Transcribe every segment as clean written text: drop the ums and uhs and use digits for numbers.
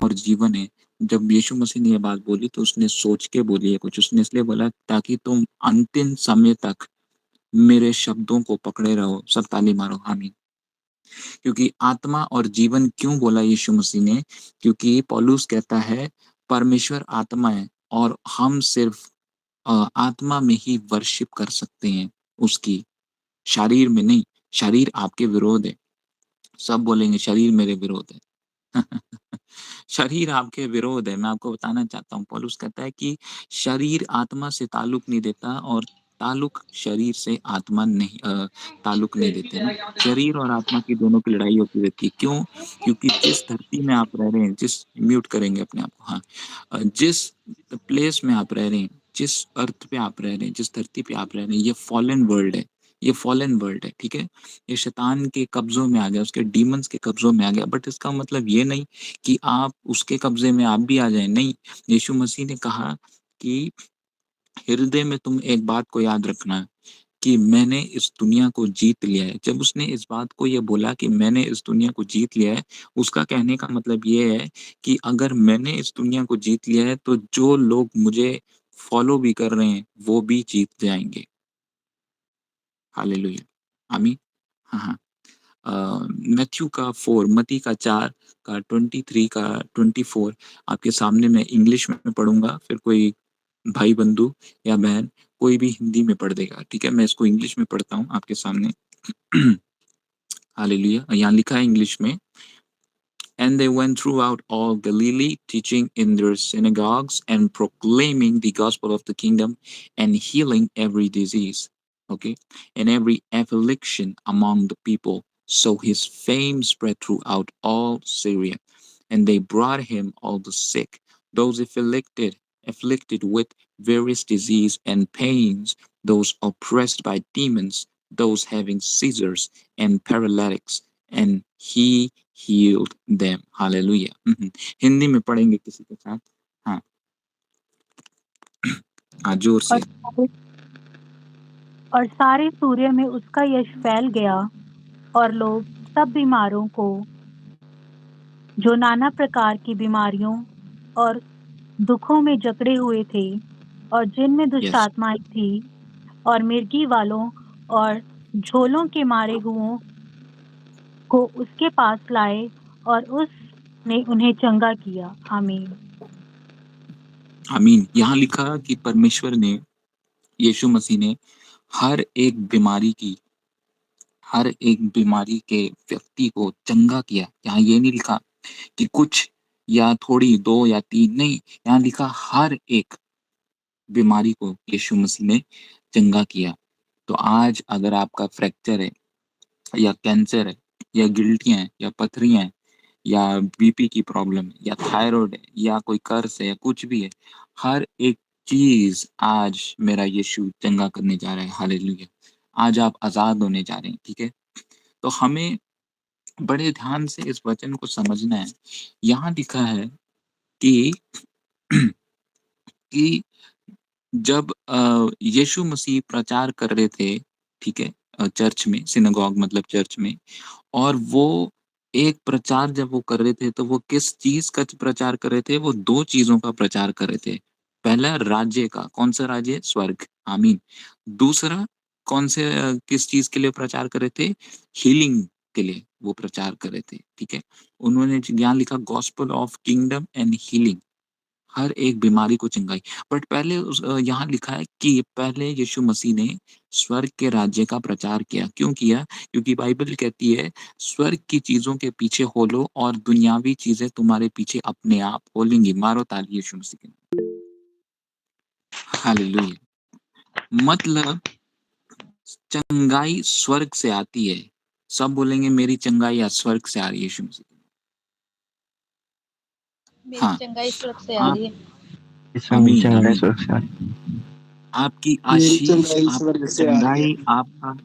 और जीवन है। जब यीशु मसीह ने ये बात बोली तो उसने सोच के बोली है कुछ, उसने इसलिए बोला ताकि तुम अंतिम समय तक मेरे शब्दों को पकड़े रहो। सब ताली मारो, आमीन। क्योंकि आत्मा और जीवन क्यों बोला यीशु मसीह ने? क्योंकि पौलुस कहता है परमेश्वर आत्मा है और हम सिर्फ आत्मा में ही वर्शिप कर सकते हैं उसकी, शरीर में नहीं। शरीर आपके विरोध है। सब बोलेंगे शरीर मेरे विरोध है। शरीर आपके विरोध है। मैं आपको बताना चाहता हूँ, पौलुस कहता है कि शरीर आत्मा से ताल्लुक नहीं देता और ताल्लुक शरीर से आत्मा नहीं ताल्लुक नहीं देते ना। शरीर और आत्मा की दोनों की लड़ाई होती रहती है। क्यों? क्योंकि जिस धरती में आप रह रहे हैं, जिस म्यूट करेंगे अपने आप को, हाँ, जिस प्लेस में आप रह रहे हैं, जिस अर्थ पे आप रह रहे हैं, जिस धरती पे आप रह रहे हैं, ये फॉलन वर्ल्ड है। ये फॉलन वर्ल्ड है, ठीक है। ये शैतान के कब्जों में आ गया, उसके डीमंस के कब्जों में आ गया। बट इसका मतलब ये नहीं कि आप उसके कब्जे में आप भी आ जाएं। नहीं, यीशु मसीह ने कहा कि हृदय में तुम एक बात को याद रखना कि मैंने इस दुनिया को जीत लिया है। जब उसने इस बात को ये बोला कि मैंने इस दुनिया को जीत लिया है, उसका कहने का मतलब ये है कि अगर मैंने इस दुनिया को जीत लिया है तो जो लोग मुझे फॉलो भी कर रहे हैं वो भी जीत जाएंगे। हालेलुया, आमीन। हाँ हाँ। मैथ्यू का 4, मती का 4 का 23 का 24 आपके सामने मैं इंग्लिश में पढ़ूंगा, फिर कोई भाई बंधु या बहन कोई भी हिंदी में पढ़ देगा, ठीक है। मैं इसको इंग्लिश में पढ़ता हूँ आपके सामने। हालेलुया। यहाँ लिखा है इंग्लिश में, And they went throughout all Galilee, teaching in their synagogues and proclaiming the gospel of the kingdom and healing every disease, okay, and every affliction among the people. So his fame spread throughout all Syria, and they brought him all the sick, those afflicted with various disease and pains, those oppressed by demons, those having seizures and paralytics, and he healed them. Hallelujah. Hindi में पढ़ेंगे किसी के साथ? हाँ हाँ, जोर और से। और सारे सूर्य में उसका यश फैल गया और लोग सब बीमारों को, जो नाना प्रकार की बीमारियों और दुखों में जकड़े हुए थे और जिनमें दुष्ट यस, आत्माएं थी और मिर्गी वालों और झोलों के मारे हुओं को उसके पास लाए और उसने उन्हें चंगा किया। आमीन। आमीन। यहाँ लिखा कि परमेश्वर ने, यीशु मसीह ने हर एक बीमारी के व्यक्ति को चंगा किया। यहाँ ये नहीं लिखा कि कुछ या थोड़ी, दो या तीन, नहीं। यहाँ लिखा हर एक बीमारी को यीशु मसीह ने चंगा किया। तो आज अगर आपका फ्रैक्चर है या कैंसर है या गिल्टियां हैं या पथरियां हैं या बीपी की प्रॉब्लम है या थायराइड है या कोई कर्ज है या कुछ भी है, हर एक चीज आज मेरा यीशु चंगा करने जा रहा है। हालेलुया। आज आप आजाद होने जा रहे हैं, ठीक है। तो हमें बड़े ध्यान से इस वचन को समझना है। यहाँ लिखा है कि कि जब यीशु मसीह प्रचार कर रहे थे, ठीक है, चर्च में, सिनेगॉग मतलब चर्च में, और वो एक प्रचार जब वो कर रहे थे तो वो किस चीज का प्रचार कर रहे थे? वो दो चीजों का प्रचार कर रहे थे। पहला राज्य का, कौन सा राज्य? स्वर्ग, आमीन। दूसरा कौन से किस चीज के लिए प्रचार कर रहे थे? हीलिंग के लिए वो प्रचार कर रहे थे, ठीक है। उन्होंने ज्ञान लिखा gospel of kingdom and healing, हर एक बीमारी को चंगाई। बट पहले यहाँ लिखा है कि पहले यीशु मसीह ने स्वर्ग के राज्य का प्रचार किया। क्यों किया? क्योंकि बाइबल कहती है स्वर्ग की चीजों के पीछे हो लो और दुनियावी चीजें तुम्हारे पीछे अपने आप हो लेंगी। मारो ताली यीशु मसीह के। हालेलुया। मतलब चंगाई स्वर्ग से आती है। सब बोलेंगे मेरी चंगाई आज स्वर्ग से आ रही है यीशु मसीह के। मेरी हाँ, चंगाई स्वर्ग से आ आप, रही है। आमीन चंगाई आमीन। सुरक्षा। आपकी मेरी आशीष, चंगाई आपकी स्वर्ग से आ रही है। चंगाई, आपका,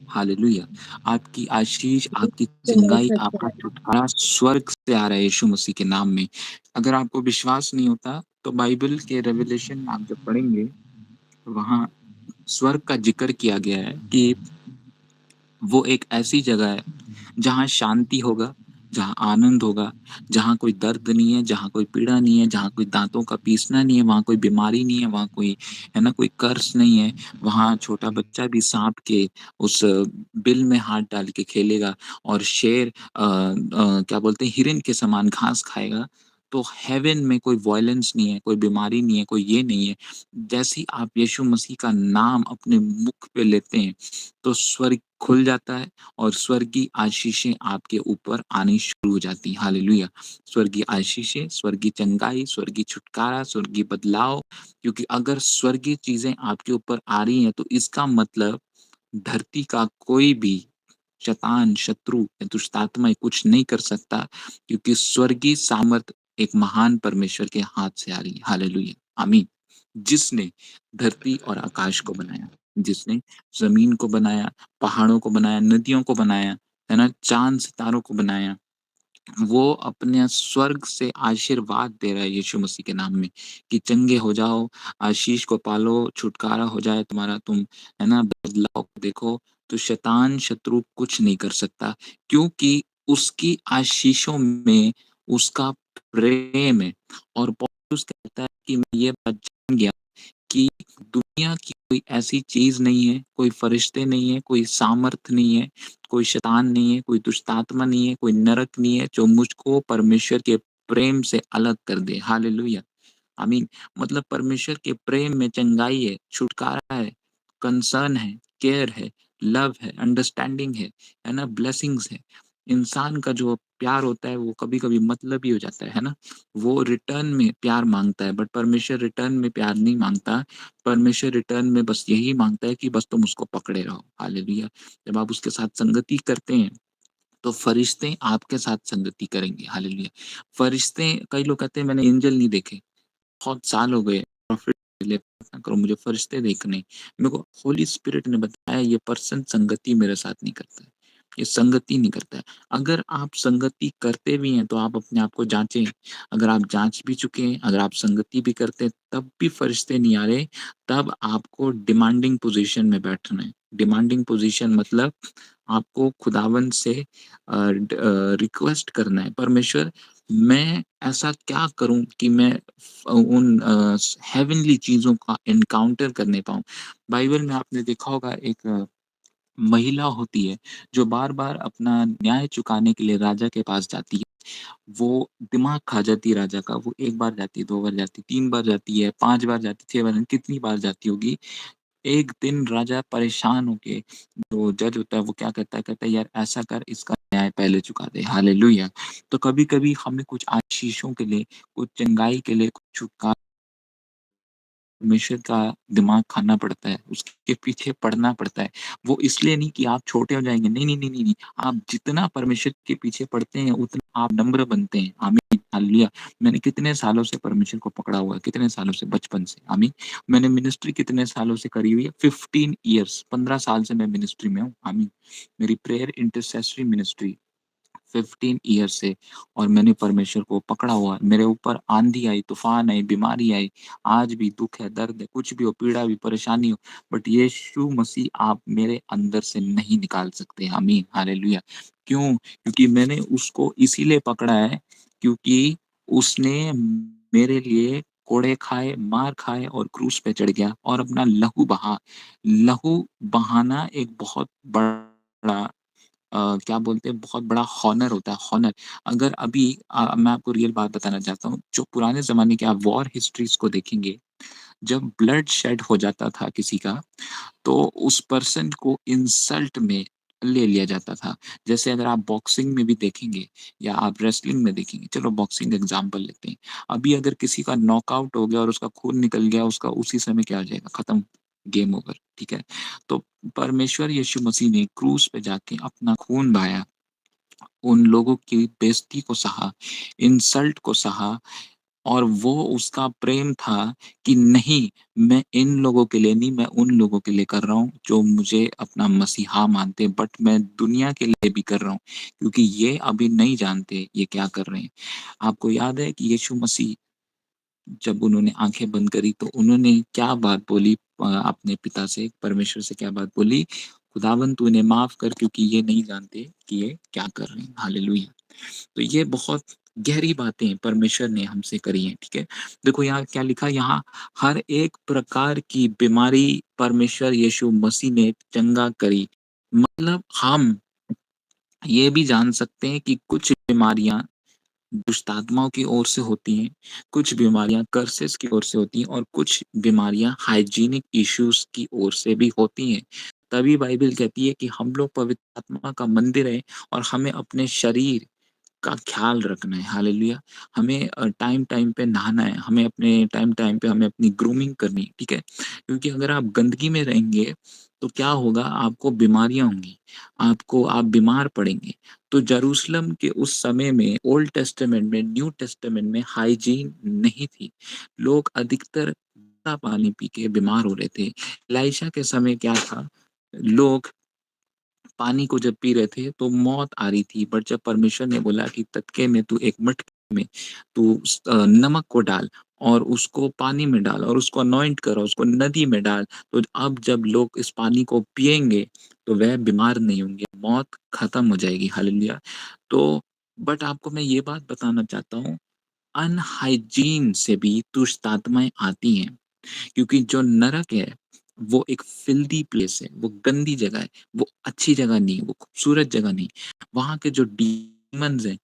हालेलुया, आपकी आशीष, आपकी चंगाई चंगाई, स्वर्ग से आपका आ रही है। छुटकारा स्वर्ग से आ रहा है यीशु मसीह के नाम में। अगर आपको विश्वास नहीं होता तो बाइबल के रेवलेशन में आप जब पढ़ेंगे तो वहां स्वर्ग का जिक्र किया गया है कि वो एक ऐसी जगह है जहां शांति होगा, जहाँ आनंद होगा, जहाँ कोई दर्द नहीं है, जहाँ कोई पीड़ा नहीं है, जहाँ कोई दाँतों का पीसना नहीं है, वहाँ कोई बीमारी नहीं है, वहाँ कोई है ना, कोई कर्स नहीं है। वहाँ छोटा बच्चा भी साँप के उस बिल में हाथ डाल के खेलेगा और शेर क्या बोलते हैं, हिरन के समान घास खाएगा। तो हेवन में कोई वॉयलेंस नहीं है, कोई बीमारी नहीं है, कोई ये नहीं है। जैसे ही आप यीशु मसीह का नाम अपने मुख पे लेते हैं, तो स्वर्ग खुल जाता है और स्वर्गीय आशीषें आपके ऊपर आनी शुरू हो जाती हैं। हालेलुया! स्वर्गीय आशीषें, स्वर्गीय चंगाई, स्वर्गीय छुटकारा, स्वर्गीय बदलाव, क्योंकि अगर स्वर्गीय चीज़ें आपके ऊपर आ रही हैं, तो इसका मतलब धरती का कोई भी शैतान, शत्रु या दुष्ट आत्माएँ कुछ नहीं कर सकता, क्योंकि स्वर्गीय सामर्थ एक महान परमेश्वर के हाथ से आ रही है। हालेलुया! आमीन। जिसने धरती और आकाश को बनाया, जिसने ज़मीन को बनाया, पहाड़ों को बनाया, नदियों को बनाया, है ना? चाँद-सितारों को बनाया। वो अपने स्वर्ग से आशीर्वाद दे रहा है यीशु मसीह के नाम में कि चंगे हो जाओ, आशीष को पालो, छुटकारा हो जाए तुम्हारा, तुम है ना, बदलाव को देखो, तो शैतान, शत्रु कुछ नहीं कर सकता, क्योंकि उसकी आशीषों में उसका प्रेम है। और पौलुस कहता है कि मैं ये बात जान गया कि दुनिया की कोई ऐसी चीज़ नहीं है, कोई फरिश्ते नहीं है, कोई सामर्थ नहीं है, कोई शैतान नहीं है, कोई दुष्ट आत्मा नहीं है, कोई नरक नहीं है, जो मुझको परमेश्वर के प्रेम से अलग कर दे। हालेलुया! आमीन। मतलब परमेश्वर के प्रेम में चंगाई है, छुटकारा है, कंसर्न है, केयर है, लव है, अंडरस्टैंडिंग है ना? ब्लेसिंग्स है। इंसान का जो प्यार होता है वो कभी-कभी मतलबी हो जाता है ना? वो रिटर्न में प्यार माँगता है, बट परमेश्वर रिटर्न में प्यार नहीं माँगता। परमेश्वर रिटर्न में बस यही माँगता है कि बस तुम उसको पकड़े रहो। हालेलुया! जब आप उसके साथ संगति करते हैं, तो फरिश्ते आपके साथ संगति करेंगे। हालेलुया! फरिश्ते, कई लोग कहते हैं मैंने एंजेल नहीं देखे। बहुत साल हो गए प्रॉफ़िट के लिए प्रार्थना करो, मुझे फरिश्ते देखने हैं। मेरे को होली स्पिरिट ने बताया ये पर्सन संगति मेरे साथ नहीं करता है, ये संगति नहीं करता है। अगर आप संगति करते भी हैं तो आप अपने आप को जाँचें। अगर आप जाँच भी चुके हैं, अगर आप संगति भी करते हैं तब भी फरिश्ते नहीं आ रहे, तब आपको डिमांडिंग पोज़ीशन में बैठना है। डिमांडिंग पोज़ीशन मतलब आपको खुदावंद से रिक्वेस्ट करना है, परमेश्वर मैं ऐसा क्या करूँ कि मैं उन हेवनली चीज़ों का एनकाउंटर करने पाऊँ। बाइबल में आपने देखा होगा एक महिला होती है, जो बार-बार अपना न्याय चुकाने के लिए राजा के पास जाती है। वो दिमाग खा जाती है राजा का, वो 1 बार जाती है, 2 बार जाती है, 3 बार जाती है, 5 बार जाती है, 6 बार, कितनी बार जाती होगी। एक दिन राजा परेशान होके, जो जज होता है वो क्या कहता है यार ऐसा कर, इसका न्याय पहले चुका दे। हालेलुया! तो कभी-कभी हमें कुछ आशीषों के लिए, कुछ चंगाई के लिए, कुछ छुटकारा परमेश्वर का दिमाग खाना पड़ता है, उसके पीछे पड़ना पड़ता है। वो इसलिए नहीं कि आप छोटे हो जाएँगे, नहीं, नहीं, नहीं, नहीं, नहीं। आप जितना परमेश्वर के पीछे पड़ते हैं, उतना आप नम्र बनते हैं। आमीन, हालेलुया। मैंने कितने सालों से परमेश्वर को पकड़ा हुआ है, कितने सालों से, बचपन से, आमीन। मैंने मिनिस्ट्री कितने सालों से करी हुई है, 15 इयर्स, 15 साल से मैं मिनिस्ट्री में हूँ, आमीन। मेरी प्रेयर इंटरसेसरी मिनिस्ट्री 15 ईयर से, और मैंने परमेश्वर को पकड़ा हुआ है। मेरे ऊपर आँधी आई, तूफ़ान आई, बीमारी आई, आज भी दुःख है, दर्द है, कुछ भी हो, पीड़ा भी, परेशानी हो, बट यीशु मसीह आप मेरे अंदर से नहीं निकाल सकते। आमीन, हालेलुया। क्यों? क्योंकि मैंने उसको इसीलिए पकड़ा है, क्योंकि उसने मेरे लिए कोड़े खाए, मार खाए और क्रूस पे चढ़ गया और अपना लहू बहा। लहू बहाना एक बहुत बड़ा क्या बोलते हैं, बहुत बड़ा हॉनर होता है, हॉनर। अगर अभी मैं आपको रियल बात बताना चाहता हूँ, जो पुराने ज़माने के आप वॉर हिस्ट्रीज़ को देखेंगे, जब ब्लड शेड हो जाता था किसी का, तो उस पर्सन को इंसल्ट में ले लिया जाता था। जैसे अगर आप बॉक्सिंग में भी देखेंगे या आप रेसलिंग में देखेंगे, चलो बॉक्सिंग एग्ज़ाम्पल लेते हैं। अभी अगर किसी का नॉकआउट हो गया और उसका खून निकल गया, उसका उसी समय क्या हो जाएगा, खत्म, गेम ओवर, ठीक है? तो परमेश्वर यीशु मसीह ने क्रूस पे जाके अपना खून बहाया, उन लोगों की बेइज़्ज़ती को सहा, इंसल्ट को सहा, और वो उसका प्रेम था कि नहीं, मैं इन लोगों के लिए नहीं, मैं उन लोगों के लिए कर रहा हूँ जो मुझे अपना मसीहा मानते हैं, बट मैं दुनिया के लिए भी कर रहा हूँ, क्योंकि ये अभी नहीं जानते ये क्या कर रहे हैं। आपको याद है कि यीशु मसीह जब उन्होंने आँखें बंद करी तो उन्होंने क्या बात बोली, अपने पिता से, परमेश्वर से क्या बात बोली? खुदावंद तू इन्हें माफ़ कर, क्योंकि ये नहीं जानते कि ये क्या कर रहे हैं। हालेलुया! तो ये बहुत गहरी बातें परमेश्वर ने हमसे करी हैं, ठीक है? देखो यहाँ क्या लिखा है, यहाँ हर एक प्रकार की बीमारी परमेश्वर यीशु मसीह ने चंगा करी। मतलब हम ये भी जान सकते हैं कि कुछ बीमारियाँ दुष्ट आत्माओं की ओर से होती हैं, कुछ बीमारियाँ कर्सेस की ओर से होती हैं और कुछ बीमारियाँ हाइजीनिक इश्यूज़ की ओर से भी होती हैं। तभी बाइबल कहती है कि हम लोग पवित्र आत्मा का मंदिर हैं और हमें अपने शरीर का ख़्याल रखना है, हालेलुया। हमें टाइम-टाइम पे नहाना है, हमें अपने टाइम-टाइम पे हमें अपनी ग्रूमिंग करनी है, ठीक है? क्योंकि अगर आप गंदगी में रहेंगे, तो क्या होगा, आपको बीमारियाँ होंगी, आप बीमार पड़ेंगे। तो यरूशलेम के उस समय में ओल्ड टेस्टामेंट में, न्यू टेस्टामेंट में हाइजीन नहीं थी। लोग अधिकतर गंदा पानी पी के बीमार हो रहे थे। एलीशा के समय क्या था, लोग पानी को जब पी रहे थे तो मौत आ रही थी, बट जब परमेश्वर ने बोला कि तत्के में तू एक मटके में तू नमक को डाल और उसको पानी में डाल और उसको अनॉइंट कर और उसको नदी में डाल, तो अब जब लोग इस पानी को पिएंगे तो वह बीमार नहीं होंगे, मौत खत्म हो जाएगी, हालेलुया। तो बट आपको मैं ये बात बताना चाहता हूँ, अनहाइजीन से भी दुष्ट आत्माएं आती हैं, क्योंकि जो नरक है, वो एक फ़िल्दी प्लेस है, वो गंदी जगह है, वो अच्छी जगह नहीं है, वो खूबसूरत जगह नहीं। वहाँ के जो डीमन्स हैं,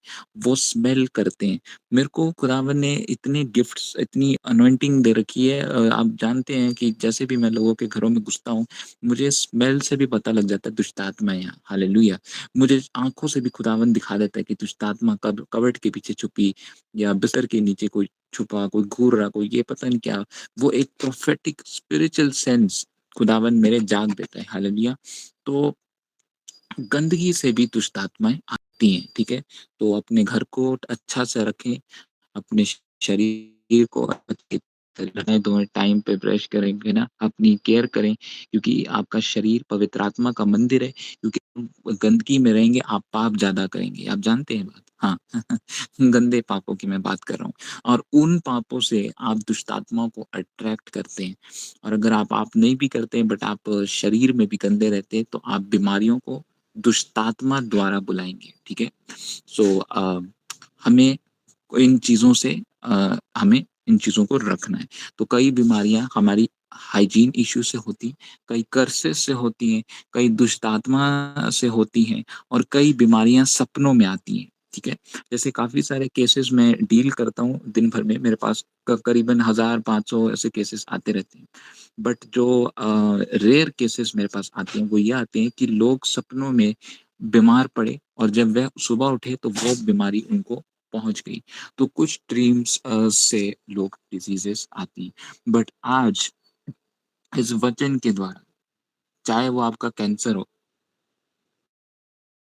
वो स्मेल करते हैं। मेरे को खुदावन ने इतने गिफ्ट्स, इतनी अनॉइंटिंग दे रखी है, आप जानते हैं कि जैसे भी मैं लोगों के घरों में घुसता हूँ, मुझे स्मेल से भी पता लग जाता है दुष्ट आत्मा है यहाँ, हालेलुया। मुझे आँखों से भी खुदावन दिखा देता है कि दुष्ट आत्मा कब कबर्ड के पीछे छुपी या बिस्तर के नीचे कोई छुपा, कोई घूर रहा, कोई ये पता नहीं क्या। वो एक प्रोफेटिक स्पिरिचुअल सेंस खुदावन मेरे जाग देता है, हालेलुया। तो गंदगी से भी दुष्ट आत्माएँ आती हैं, ठीक है? तो अपने घर को अच्छा से रखें, अपने शरीर को अच्छी तरह धोएँ, टाइम पे ब्रश करेंगे ना, अपनी केयर करें, क्योंकि आपका शरीर पवित्र आत्मा का मंदिर है, क्योंकि गंदगी में रहेंगे, आप पाप ज़्यादा करेंगे, आप जानते हैं बात? हाँ, गंदे पापों की मैं बात कर रहा हूँ और उन पापों से आप दुष्ट आत्माओं को अट्रैक्ट करते हैं और अगर आप पाप नहीं भी करते हैं बट आप शरीर में भी गंदे रहते हैं, तो आप बीमारियों को दुष्टात्मा द्वारा बुलाएँगे, ठीक है? सो हमें इन चीज़ों से हमें इन चीज़ों को रखना है। तो कई बीमारियाँ हमारी हाइजीन इश्यू से होती, कई कर्सेस से होती हैं, कई दुष्ट आत्मा से होती हैं और कई बीमारियाँ सपनों में आती हैं, ठीक है? जैसे काफ़ी सारे केसेज़ मैं डील करता हूँ दिन भर में, मेरे पास करीबन 1000-500 ऐसे केसेज़ आते रहते हैं। बट जो रेयर केसेज़ मेरे पास आते हैं, वो ये आते हैं कि लोग सपनों में बीमार पड़े और जब वह सुबह उठे तो वो बीमारी उनको पहुँच गई। तो कुछ ड्रीम्स से लोग डिजीज़ेज़ आती हैं। बट आज इस वचन के द्वारा, चाहे वो आपका कैंसर हो,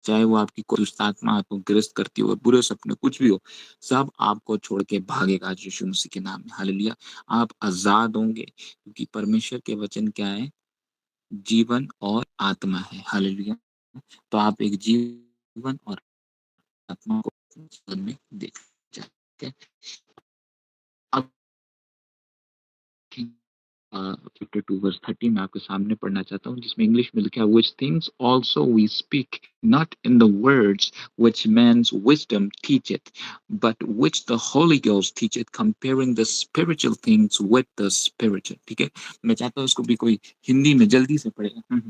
चाहे वो आपकी कोई दुष्ट आत्मा आपको ग्रस्त करती हो, बुरे सपने कुछ भी हो, सब आपको छोड़ के भागेगा आज यीशु मसीह के नाम में। हालेलुया! आप आज़ाद होंगे क्योंकि परमेश्वर के वचन क्या है? जीवन और आत्मा है। हालेलुया! तो आप एक जीवन और आत्मा को अपने जीवन में देख जाए, ठीक है? अब chapter 2 verse 30 मैं आपके सामने पढ़ना चाहता हूँ जिसमें इंग्लिश में लिखा है which things also we speak not in the words which man's wisdom teacheth but which the Holy Ghost teacheth comparing the spiritual things with the spiritual। ठीक है, मैं चाहता हूँ इसको भी कोई हिंदी में जल्दी से पढ़ेगा।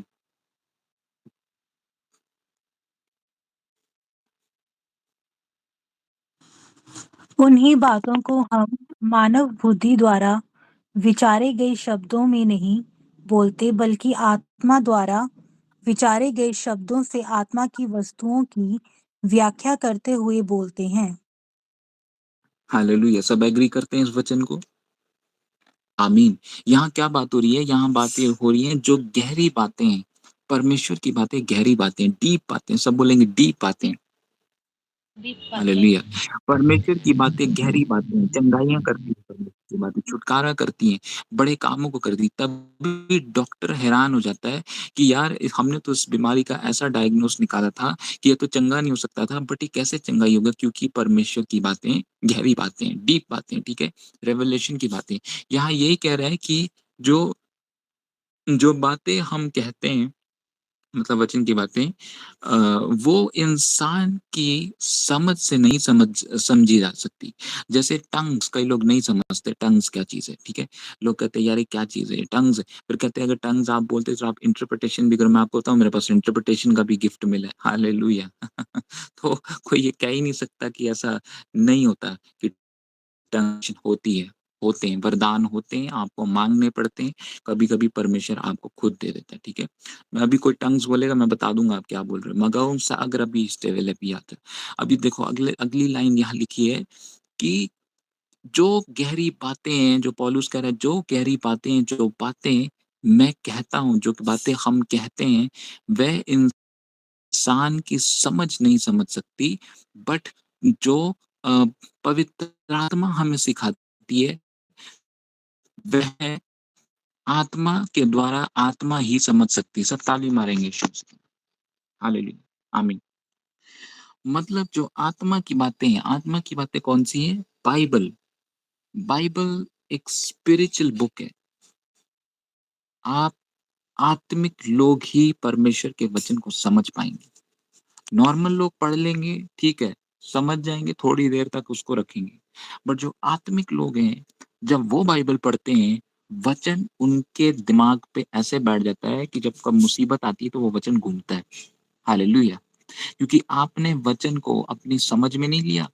उन्हीं बातों को हम मानव बुद्धि द्वारा विचारे गए शब्दों में नहीं बोलते, बल्कि आत्मा द्वारा विचारे गए शब्दों से आत्मा की वस्तुओं की व्याख्या करते हुए बोलते हैं। हालेलुया, सब एग्री करते हैं इस वचन को? आमीन। यहाँ क्या बात हो रही है? यहाँ बातें हो रही हैं जो गहरी बातें हैं, परमेश्वर की बातें, गहरी बातें, डीप बातें, सब बोलेंगे डीप बातें। दीप बातें। हालेलुया। परमेश्वर की बातें गहरी बातें हैं, चंगाइयाँ करती हैं परमेश्वर की बातें, छुटकारा करती हैं, बड़े कामों को करती हैं। तभी डॉक्टर हैरान हो जाता है कि यार हमने तो इस बीमारी का ऐसा डायग्नोस निकाला था कि ये तो चंगा नहीं हो सकता था, बट ये कैसे चंगाई होगा? क्योंकि परमेश्वर की बातें गहरी बातें हैं, डीप बातें हैं, ठीक है? रेवलेशन की बातें। यहाँ यही कह रहा है कि जो जो बातें हम कहते हैं मतलब वचन की बातें वो इंसान की समझ से नहीं समझी जा सकती। जैसे टंग्स, कई लोग नहीं समझते टंग्स क्या चीज़ है, ठीक है? लोग कहते हैं यार ये क्या चीज़ है ये टंग्स है। फिर कहते हैं अगर टंग्स आप बोलते तो आप इंटरप्रिटेशन भी करो। मैं आपको बताऊँ मेरे पास इंटरप्रिटेशन का भी गिफ्ट मिला है। हालेलुया! तो कोई ये कह ही नहीं सकता कि ऐसा नहीं होता कि टेंशन होती है, होते हैं, वरदान होते हैं, आपको माँगने पड़ते हैं, कभी-कभी परमेश्वर आपको खुद दे देता है, ठीक है? मैं अभी कोई टंग्स बोलेगा मैं बता दूँगा आप क्या बोल रहे हो। मगौम साग्रबी स्टेवेलेपियात। अभी देखो अगली लाइन यहाँ लिखी है कि जो गहरी बातें हैं, जो पौलुस कह रहा है, जो गहरी बातें हैं, जो बातें मैं कहता हूँ, जो बातें हम कहते हैं, वह इंसान की समझ नहीं समझ सकती, बट जो अ, पवित्र आत्मा हमें सिखाती है, वह आत्मा के द्वारा आत्मा ही समझ सकती है। सब ताली मारेंगे यीशु मसीह की। हालेलुया, आमीन। मतलब जो आत्मा की बातें हैं, आत्मा की बातें कौन-सी हैं? बाइबल। बाइबल एक स्पिरिचुअल बुक है। आप आत्मिक लोग ही परमेश्वर के वचन को समझ पाएँगे। नॉर्मल लोग पढ़ लेंगे, ठीक है, समझ जाएँगे, थोड़ी देर तक उसको रखेंगे। बट जो आत्मिक लोग हैं, जब वो बाइबल पढ़ते हैं, वचन उनके दिमाग पे ऐसे बैठ जाता है कि जब कब मुसीबत आती है तो वो वचन घूमता है। हालेलुया! क्योंकि आपने वचन को अपनी समझ में नहीं लिया,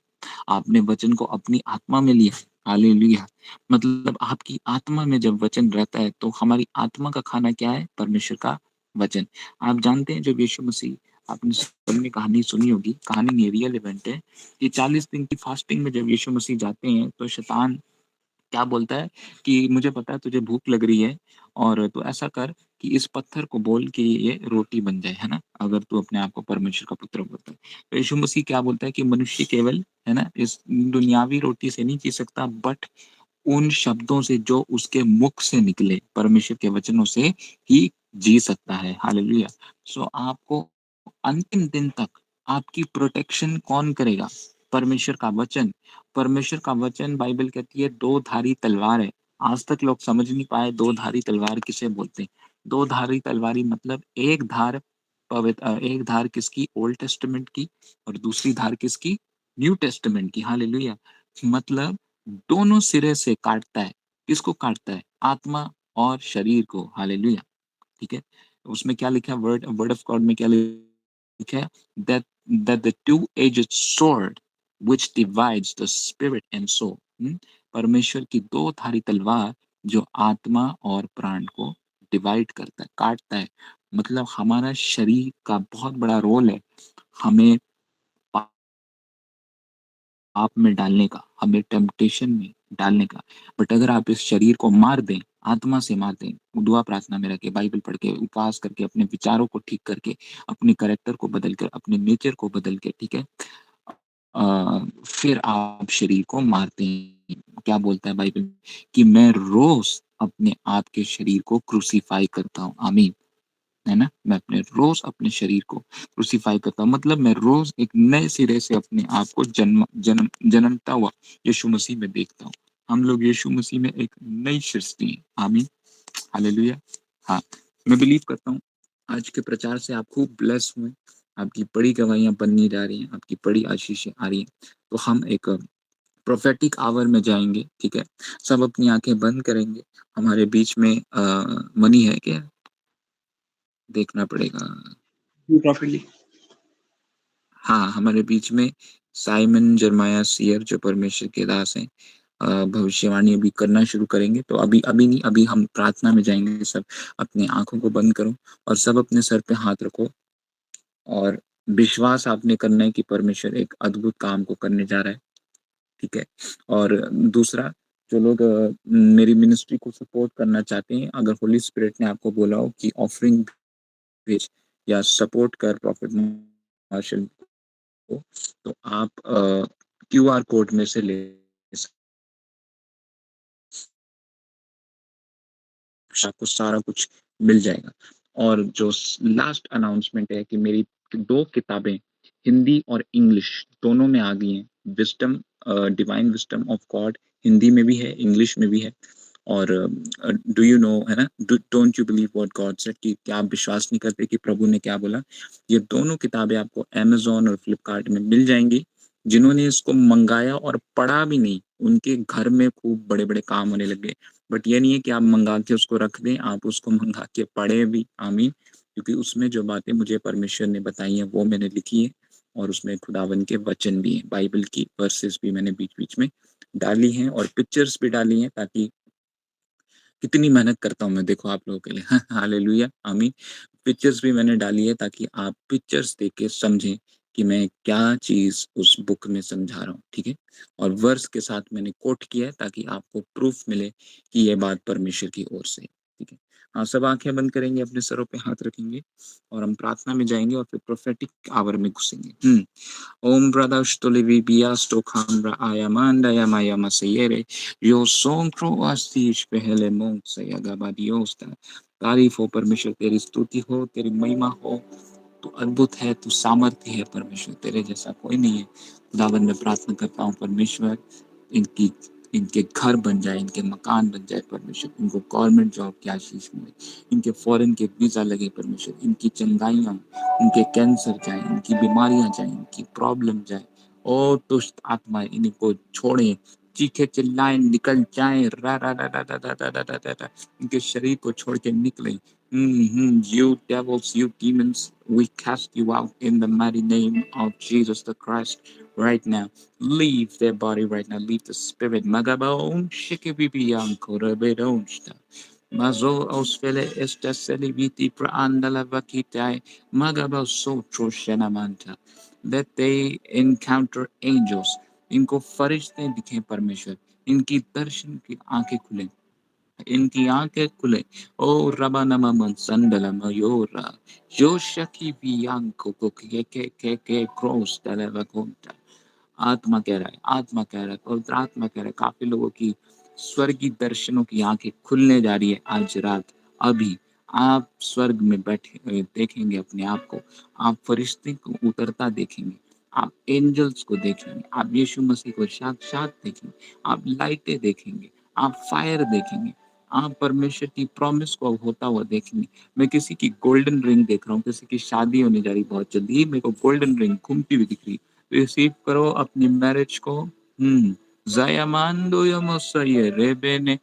आपने वचन को अपनी आत्मा में लिया। हालेलुया! मतलब आपकी आत्मा में जब वचन रहता है, तो हमारी आत्मा का खाना क्या है? परमेश्वर का वचन। आप जानते हैं जब यीशु मसीह आपने सबने कहानी सुनी होगी, कहानी नहीं रियल इवेंट है, कि 40 दिन की फास्टिंग में जब यीशु मसीह जाते हैं, तो शैतान क्या बोलता है कि मुझे पता है तुझे भूख लग रही है और तू ऐसा कर कि इस पत्थर को बोल कि ये रोटी बन जाए, है ना? अगर तू अपने आप को परमेश्वर का पुत्र बोलता है। तो यीशु मसीह क्या बोलता है कि मनुष्य केवल, है ना, इस दुनियावी रोटी से नहीं जी सकता, बट उन शब्दों से जो उसके मुख से निकले, परमेश्वर के वचनों से ही जी सकता है। हालेलुया! सो आपको अंतिम दिन तक आपकी प्रोटेक्शन कौन करेगा? परमेश्वर का वचन। परमेश्वर का वचन बाइबल कहती है दो धारी तलवार है। आज तक लोग समझ नहीं पाए दो धारी तलवार किसे बोलते हैं। दो धारी तलवारी मतलब एक धार किसकी? ओल्ड टेस्टामेंट की और दूसरी धार किसकी? न्यू टेस्टामेंट की। हालेलुया! मतलब दोनों सिरे से काटता है। किसको काटता है? आत्मा और शरीर को। हालेलुया! ठीक है? उसमें क्या लिखा है वर्ड वर्ड ऑफ गॉड में क्या लिखा है? That that the two edged sword which divides the spirit and soul. परमेश्वर की दो धारी तलवार जो आत्मा और प्राण को डिवाइड करता है, काटता है। मतलब हमारा शरीर का बहुत बड़ा रोल है, हमें पाप में डालने का, हमें टेम्पटेशन में डालने का। बट अगर आप इस शरीर को मार दें, आत्मा से मार दें, दुआ प्रार्थना में रह के, बाइबल पढ़ के, उपवास करके, अपने विचारों को ठीक करके, अपने कैरेक्टर को बदल कर, अपने नेचर को बदल के, ठीक है? फिर आप शरीर को मारते हैं। क्या बोलता है बाइबल कि मैं रोज़ अपने आप के शरीर को क्रूसीफाई करता हूँ। आमीन। है ना? मैं अपने रोज़ अपने शरीर को क्रूसीफाई करता हूँ। मतलब मैं रोज़ एक नए सिरे से अपने आप को जन्मता हुआ यीशु मसीह में देखता हूँ। हम लोग यीशु मसीह में एक नई सृष्टि हैं। आमीन, हालेलुया। हाँ, मैं बिलीव करता हूँ आज के प्रचार से आप खूब ब्लेस हुए। आपकी बड़ी गवाहियाँ बननी जा रही हैं, आपकी बड़ी आशीषें आ रही हैं। तो हम एक प्रोफेटिक आवर में जाएँगे, ठीक है? सब अपनी आँखें बंद करेंगे। हमारे बीच में मनी है क्या? देखना पड़ेगा। जी प्रॉफिटली। हाँ, हमारे बीच में साइमन जरमाया सीयर जो परमेश्वर के दास हैं, भविष्यवाणी अभी करना शुरू करेंगे। तो अभी अभी नहीं, अभी हम प्रार्थना में जाएँगे सब। अपनी आँखों को बंद करो और सब अपने सर पे हाथ रखो और विश्वास आपने करना है कि परमेश्वर एक अद्भुत काम को करने जा रहा है, ठीक है? और दूसरा, जो लोग मेरी मिनिस्ट्री को सपोर्ट करना चाहते हैं, अगर होली स्पिरिट ने आपको बोला हो कि ऑफरिंग भेज या सपोर्ट कर प्रॉफिट मार्शल को, तो आप क्यूआर कोड में से ले आपको सारा कुछ मिल जाएगा। और जो लास्ट अनाउंसमेंट है कि मेरी 2 किताबें हिंदी और इंग्लिश दोनों में आ गई हैं। Wisdom divine wisdom of God Hindi में भी है, इंग्लिश में भी है। और डू यू नो, है ना, don't you believe what God said, कि क्या आप विश्वास नहीं करते कि प्रभु ने क्या बोला? ये दोनों किताबें आपको अमेज़न और फ्लिपकार्ट में मिल जाएंगी। जिन्होंने इसको मंगाया और पढ़ा भी नहीं, उनके घर में खूब बड़े-बड़े काम होने लगे। बट ये नहीं है कि आप मंगा के उसको रख दें, आप उसको मंगा के पढ़ें भी, आमीन। क्योंकि उसमें जो बातें मुझे परमेश्वर ने बताई हैं, वो मैंने लिखी है, और उसमें खुदावंद के वचन भी हैं, बाइबल की वर्सेस भी मैंने बीच-बीच में डाली हैं, और पिक्चर्स भी डाली हैं, ताकि कितनी मेहनत करता हूँ मैं देखो आप लोगों के लिए। हालेलुया, आमीन। पिक्चर्स भी मैंने डाली है, ताकि आप पिक्चर्स देख के समझें कि मैं क्या चीज़ उस बुक में समझा रहा हूँ, ठीक है? और वर्स के साथ मैंने कोट किया है, ताकि आपको प्रूफ मिले कि ये बात परमेश्वर की ओर से है, ठीक है? हाँ, सब आँखें बंद करेंगे, अपने सरों पे हाथ रखेंगे, और हम प्रार्थना में जाएँगे, और फिर प्रोफेटिक आवर में घुसेंगे। Om brada stolivi biasto cambra ayamanda yamaya masayere yo son cro astish pehele mon sayagabadiosta। तारीफ हो परमेश्वर, तेरी स्तुति हो, तेरी महिमा हो। तू अद्भुत है, तू सामर्थ्य है परमेश्वर, तेरे जैसा कोई नहीं है। खुदावन मैं प्रार्थना करता हूँ परमेश्वर, इनकी इनके घर बन जाए, इनके मकान बन जाए परमेश्वर, इनको गवर्नमेंट जॉब की आशीष मिले, इनके फॉरेन के वीजा लगे परमेश्वर, इनकी चंगाइयाँ, इनके कैंसर जाए, इनकी बीमारियां जाए, इनकी प्रॉब्लम जाए। ओ दुष्ट आत्मा इनको छोड़े, चीखे चिल्लाए निकल जाए, रा रा रा रा रा रा रा रा रा रा रा, इनके शरीर को छोड़ के निकले। You devils, you demons, we cast you out in the mighty name of Jesus the Christ right now. Leave their body right now. Leave the spirit. Magabon shikibibiyan korabedonsta. Mazo osfele esta celibiti praandala vakitai. Magabo sotro shenamanta. That they encounter angels. इनको फरिश्ते दिखे परमेश्वर, इनकी दर्शन की आंखें खुले, इनकी आंखें खुले। ओ रबा नमा मन संदला मयोरा जोशकी बियांको को के क्रॉस तलेवा कोंटा। आत्मा कह रहा है, आत्मा कह रहा है, पवित्र आत्मा कह रहा है, काफी लोगों की स्वर्गीय दर्शनों की आंखें खुलने जा रही है आज रात। अभी आप स्वर्ग में बैठे देखेंगे अपने आप को, आप फरिश्ते को उतरता देखेंगे, आप एंजल्स को देखेंगे, आप यीशु मसीह को साक्षात देखेंगे, आप लाइटें देखेंगे, आप फायर देखेंगे, आप परमेश्वर की प्रॉमिस को होता हुआ देखेंगे। मैं किसी की गोल्डन रिंग देख रहा हूँ, किसी की शादी होने जा रही बहुत जल्दी, मेरे को गोल्डन रिंग घूमती हुई दिख रही है। रिसीव करो अपनी मैरिज को। जयमांदो यमोसये रेबे ने।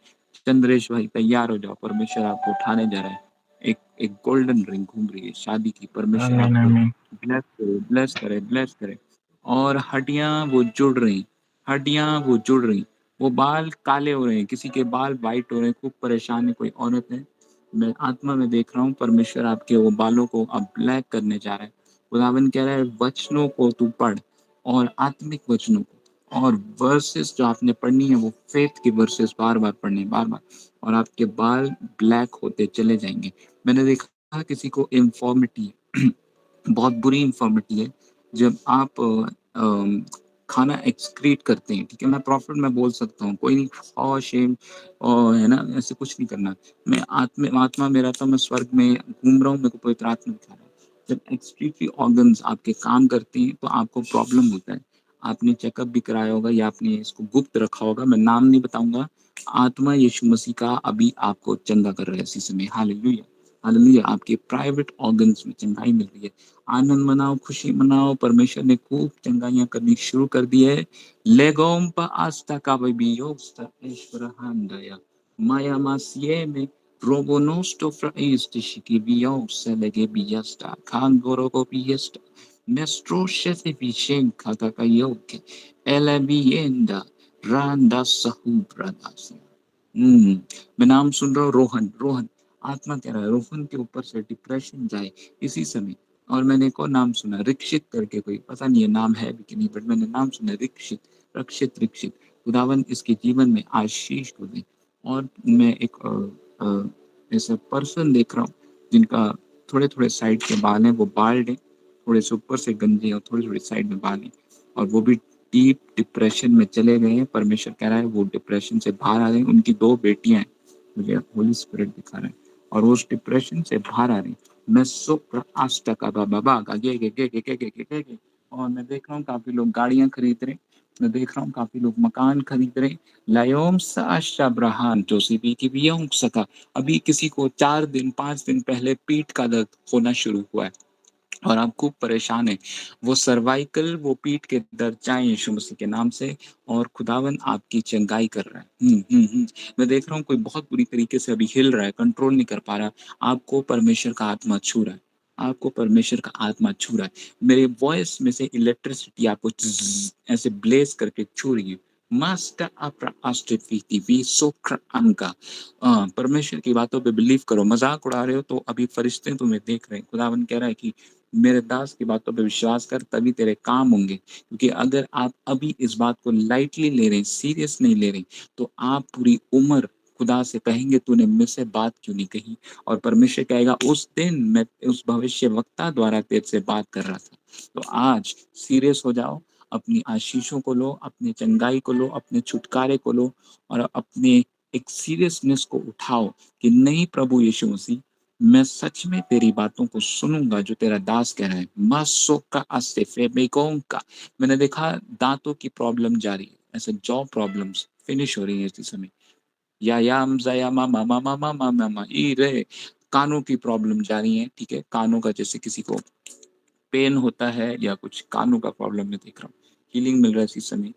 चंद्रेश भाई तैयार हो जाओ, परमेश्वर आपको उठाने जा रहा है। एक एक गोल्डन रिंग घूम रही है शादी की, परमेश्वर आमीन आपको आमीन। ब्लेस करे, ब्लेस करे, ब्लेस करे। और हड्डियां वो जुड़ रही, हड्डियां वो जुड़ रही, वो बाल काले हो रहे हैं, किसी के बाल वाइट हो रहे हैं, खूब परेशान है कोई औरत है। मैं आत्मा में देख रहा हूँ परमेश्वर आपके वो बालों को अब ब्लैक करने जा रहा है। खुदावन कह रहा है वचनों को तू पढ़, और आत्मिक वचनों को, और वर्सेस जो आपने पढ़नी है वो फेथ के वर्सेस बार बार पढ़ने, बार बार, और आपके बाल ब्लैक होते चले जाएंगे। मैंने देखा किसी को इंफॉर्मिटी बहुत बुरी इंफॉर्मिटी है, जब आप खाना एक्सक्रीट करते हैं, ठीक है, मैं प्रॉफिट में बोल सकता हूँ, कोई नहीं, और शेम और है ना, ऐसे कुछ नहीं करना। मैं आत्मा में रहता हूँ, मैं स्वर्ग में घूम रहा हूँ, मेरे को पवित्र आत्मा दिखा रहा है। जब एक्सक्रीटरी ऑर्गन्स आपके काम करते हैं तो आपको प्रॉब्लम होता है। आपने चेकअप भी कराया होगा, या आपने इसको गुप्त रखा होगा, मैं नाम नहीं बताऊंगा। आत्मा यीशु मसीह का अभी आपको चंगा कर रहा है इसी समय। Hallelujah, hallelujah. आपके प्राइवेट ऑर्गन्स में चंगाई मिल रही है। आनंद मनाओ, खुशी मनाओ, परमेश्वर ने खूब चंगाइयां करनी शुरू कर दी है। लेगोम पा आस्था का बियोस्ता ईश्वरहांदया माया मासिये में रोबोनोस्टो फ्राइस्ट शिकी बियोस लगे बियस्ता खांगोरो को बियस्ता मेस्ट्रो शेसे बिशेन खाता का योके एलेबियंदा रांदा सहू प्रदासी। मैं नाम सुन रहा हूँ रोहन, रोहन। आत्मा कह रहा है रोहन के ऊपर से डिप्रेशन जाए इसी समय। और मैंने एक और नाम सुना, रिक्षित करके, कोई पता नहीं है नाम है भी कि नहीं, बट मैंने नाम सुना रिक्षित, रक्षित, रिक्षित। खुदावन इसके जीवन में आशीष को दे। और मैं एक ऐसा पर्सन देख रहा हूँ जिनका थोड़े थोड़े साइड के बाल हैं, वो बाल्ड है, थोड़े से ऊपर से गंजे और थोड़ी थोड़ी साइड में बाल हैं, और वो भी डीप डिप्रेशन में चले गए हैं। परमेश्वर कह रहा है वो डिप्रेशन से बाहर आ गए। उनकी 2 बेटियां हैं, मुझे होली स्पिरिट दिखा रहा है, और वो उस डिप्रेशन से बाहर आ रही हैं। मैं सुप्र आष्टा का बाबा का गे गे गे गे गे गे गे गे गे। और मैं देख रहा हूँ काफी लोग गाड़ियां खरीद रहे हैं, मैं देख रहा हूँ काफ़ी लोग मकान खरीद रहे हैं। लायोम सा शब्रहान जोसिबी की बियोंग सका। अभी किसी को 4 दिन, 5 दिन पहले पीठ का दर्द होना शुरू हुआ है और आप खूब परेशान हैं। वो सर्वाइकल, वो पीठ के दर्द जाएँ यीशु मसीह के नाम से और खुदावन आपकी चंगाई कर रहा है। मैं देख रहा हूँ कोई बहुत बुरी तरीके से अभी हिल रहा है, कंट्रोल नहीं कर पा रहा। आपको परमेश्वर का आत्मा छू रहा है। आपको परमेश्वर का आत्मा छू रहा है। मेरे वॉइस में से इलेक्ट्रिसिटी आपको ज़्ज़ ऐसे ब्लेज़ करके छू रही है। मास्टर अपरा आस्टिफिटिवी सोक्र अंका। परमेश्वर की बातों पे बिलीव करो। मज़ाक उड़ा रहे हो तो अभी फरिश्ते तुम्हें देख रहे हैं। खुदावन कह रहा है कि मेरे दास की बातों पे विश्वास कर, तभी तेरे काम होंगे। क्योंकि अगर आप अभी इस बात को लाइटली ले रहे हैं, सीरियस नहीं ले रहे, तो आप पूरी उम्र खुदा से कहेंगे तूने मुझसे बात क्यों नहीं कही? और परमेश्वर कहेगा उस दिन मैं उस भविष्यवक्ता द्वारा तेरे से बात कर रहा था। तो आज सीरियस हो जाओ, अपनी आशीषों को लो, अपनी चंगाई को लो, अपने छुटकारे को लो और अपने एक सीरियसनेस को उठाओ कि नहीं प्रभु यीशु मसीह, मैं सच में तेरी बातों को सुनूँगा जो तेरा दास कह रहा है। मासोका आस्तेफेबेकोंका। मैंने देखा दाँतों की प्रॉब्लम जारी है, ऐसे जॉ प्रॉब्लम्स फिनिश हो रही है इस समय। यायाम ज़यामा मामा मामा मामा मामा ई रे। कानों की प्रॉब्लम जारी है, ठीक है? कानों का जैसे किसी को पेन होता है या कुछ कानों का प्रॉब्लम मैं देख रहा हूँ। हीलिंग मिल रहा है इस समय।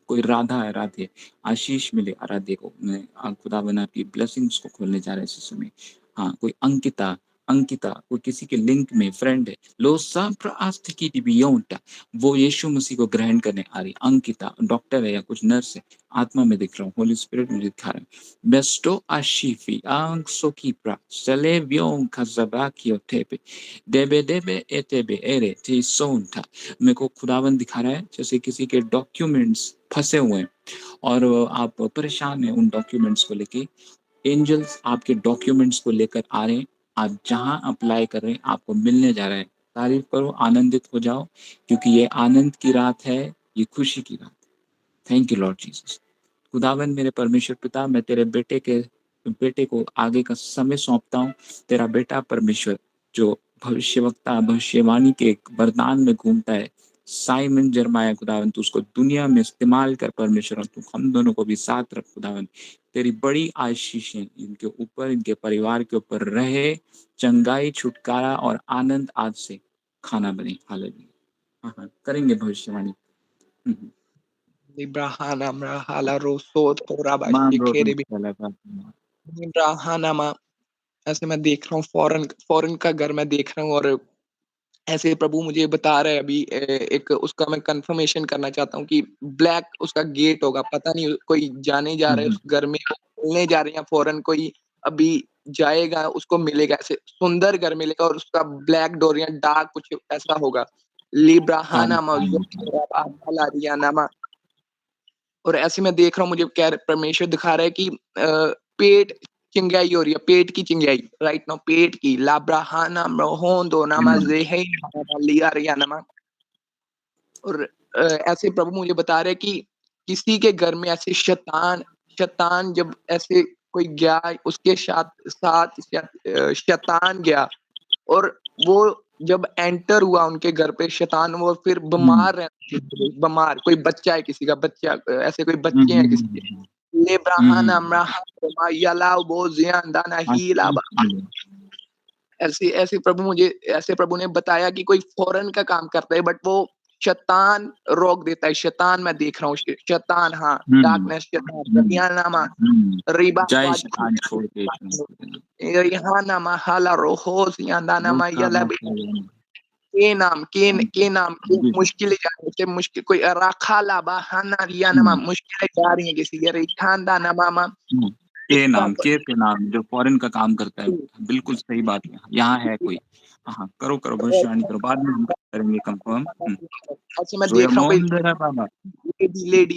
कोई राधा है, राधे, आशीष मिले आराध्य को। मैं खुदावन आपकी ब्लेसिंग्स को खोलने जा रहा है इस समय। हाँ, कोई अंकिता, अंकिता कोई किसी के लिंक में फ्रेंड है। लो सांप्र आस्थ की डिबियोंटा, वो यीशु मसीह को ग्रहण करने आ रही। अंकिता डॉक्टर है या कुछ नर्स है, आत्मा में दिख रहा हूँ, होली स्पिरिट मुझे दिखा रहा है। बेस्टो आशिफी आंग सोकीप्रा सेलेवियों खज़ाबाकियो टेपे डेबे डेबे एटेबे एरे टी सोनटा। मेरे को खुदावन दिखा रहा है जैसे किसी के डॉक्यूमेंट्स फंसे हुए हैं और आप परेशान हैं उन डॉक्यूमेंट्स को लेके। एंजल्स आपके डॉक्यूमेंट्स को लेकर आ रहे हैं। आप जहां अप्लाई कर रहे हैं आपको मिलने जा रहा है। तारीफ करो, आनंदित हो जाओ, क्योंकि ये आनंद की रात है, ये खुशी की रात। Thank you Lord Jesus. खुदावन मेरे परमेश्वर पिता, मैं तेरे बेटे को आगे का समय सौंपता हूँ। तेरा बेटा परमेश्वर जो भविष्यवक्ता भविष्यवाणी के एक वरदान में घूमता है, साइमन जरमाया खुदावन, तू उसको दुनिया में इस्तेमाल कर परमेश्वर, और तू हम दोनों को भी साथ रख खुदावन। तेरी बड़ी आशीषें इनके ऊपर, इनके परिवार के ऊपर रहे। चंगाई, छुटकारा और आनंद आज से खाना बने। हालेलुया। हाँ हाँ, करेंगे भविष्यवाणी। Librahanama hala rosot koraba मान रोटन shekere चला था। Librahanama। ऐसे मैं देख रहा हूँ फॉरेन फॉरेन का घर मैं देख रहा हूँ और ऐसे प्रभु मुझे बता रहे हैं अभी एक उसका मैं कंफर्मेशन करना चाहता हूँ कि ब्लैक उसका गेट होगा। पता नहीं कोई जाने जा रहा है उस घर में, मिलने जा रहे हैं फॉरेन कोई अभी जाएगा उसको मिलेगा, ऐसे सुंदर घर मिलेगा और उसका ब्लैक डोर या डार्क कुछ ऐसा होगा। लिब्राहानामा ज़ोफ़िराबालारियानामा। और ऐसे मैं देख रहा हूँ मुझे कह रहे परमेश्वर दिखा रहा है कि पेट चिंगाई हो रही है, पेट की चिंगाई राइट नाउ पेट की लाब्राहाना मोहोंदो नामा ज़ेहे लिया रिया नमा। और ऐसे प्रभु मुझे बता रहे हैं कि किसी के घर में ऐसे शैतान शैतान जब ऐसे कोई गया उसके साथ साथ शैतान गया और वो जब एंटर हुआ उनके घर पे शैतान वो फिर बीमार रहते थे, बीमार कोई बच्चा है किसी का बच्चा ऐसे कोई बच्चे हैं किसी के लेब्राहाना म्राहा यलाउ बो जियांदाना हीला ऐसे ऐसे प्रभु मुझे ऐसे प्रभु ने बताया कि कोई फॉरेन का काम करता है बट वो शैतान रोक देता है। शैतान मैं देख रहा हूँ शैतान हाँ डार्कनेस शैतान नामा रिबा जय वाज शैतान छोड़ के यीशु मसीह के नाम। यहाँ हाला रोहोस यहाँ रोका यला मत के नाम की जी मुश्किलें जा रही है मुश्किल कोई राखाला बहाना रिया नमा हम्म, मुश्किलें जा रही हैं किसी के रिखांदा नमामा हम्म। के नाम जो फॉरेन का काम करता है। बिल्कुल सही बात है, यहाँ है कोई। हाँ, करो करो भविष्यवाणी करो, बाद में हम करेंगे कंफर्म। अच्छा मैं जोया देख रहा हूँ कोई मोहन दरा बाबा।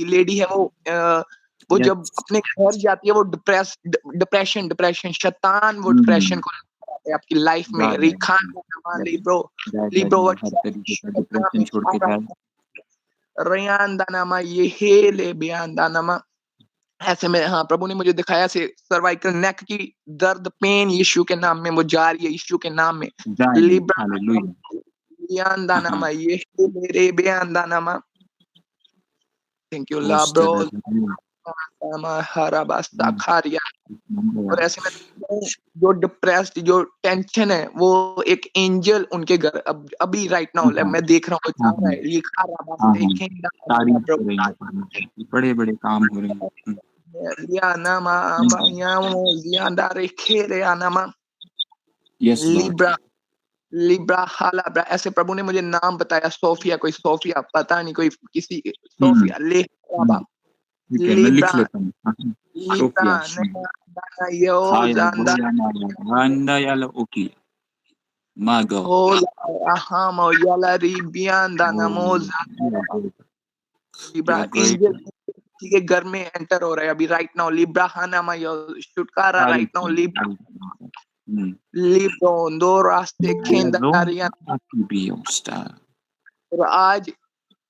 लेडी है वो जब यस। अपने घर जाती है वो डिप्रेशन डिप्रेशन शैतान वो डिप्रेशन को लाता है आपकी लाइफ में जा जाए रिखान लिब्रो जाए जाए लिब्रो जाए, हर तरीके का डिप्रेशन छोड़ के जाए। रयान दानामा ये हेले बयान दानामा। ऐसे में हाँ प्रभु ने मुझे दिखाया से सर्वाइकल नेक की दर्द पेन यीशु के नाम में वो जा रही है यीशु के नाम में जाए लिब्रा हालेलुया। बयान हाँ हाँ। दानामा ये हेले रे बयान दानामा। थैंक यू Most लाब्रो Hallelujah. हराबास्ता खारिया। और ऐसे में देखता हूँ, जो डिप्रेस्ड, जो टेंशन है, वो एक एंजल उनके घर अभी राइट नाउ हाँ, मैं देख रहा हूँ, वो हाँ, जा रहा हाँ, है, लिखा हाँ, राबास्ते हाँ। खेंदा तारीफ ब्रो करेंगे परमेश्वर की, बड़े-बड़े काम हो रहे हैं। लियाना मा यामो लियांदा रे खेरे आनामा यस लॉर्ड। लिब्रा लिब्रा हालाब्रा। ऐसे प्रभु ने मुझे नाम बताया, सोफिया, कोई सोफिया पता नहीं, कोई किसी सोफिया ले हुँ, राबा ठीक है, मैं लिख लिब्रा लेता हूँ। हाँ, लिब्रा सोफिया, ना यो हाया जानदा गोया माया, हांडा याला ओकी, मागो। होला ahamo yala ribianda Oh, namoza you are good. Libra. You are great. Angel किसी के घर में एंटर हो रहा है अभी राइट नाउ, लिब्रा हानामा यो छुटकारा तारीफ राइट नाउ, करें, लिब्रा तारीफ करें। हुँ। लिब्रो दो रास्ते Roma खेंदारिया। Akibiosta. और आज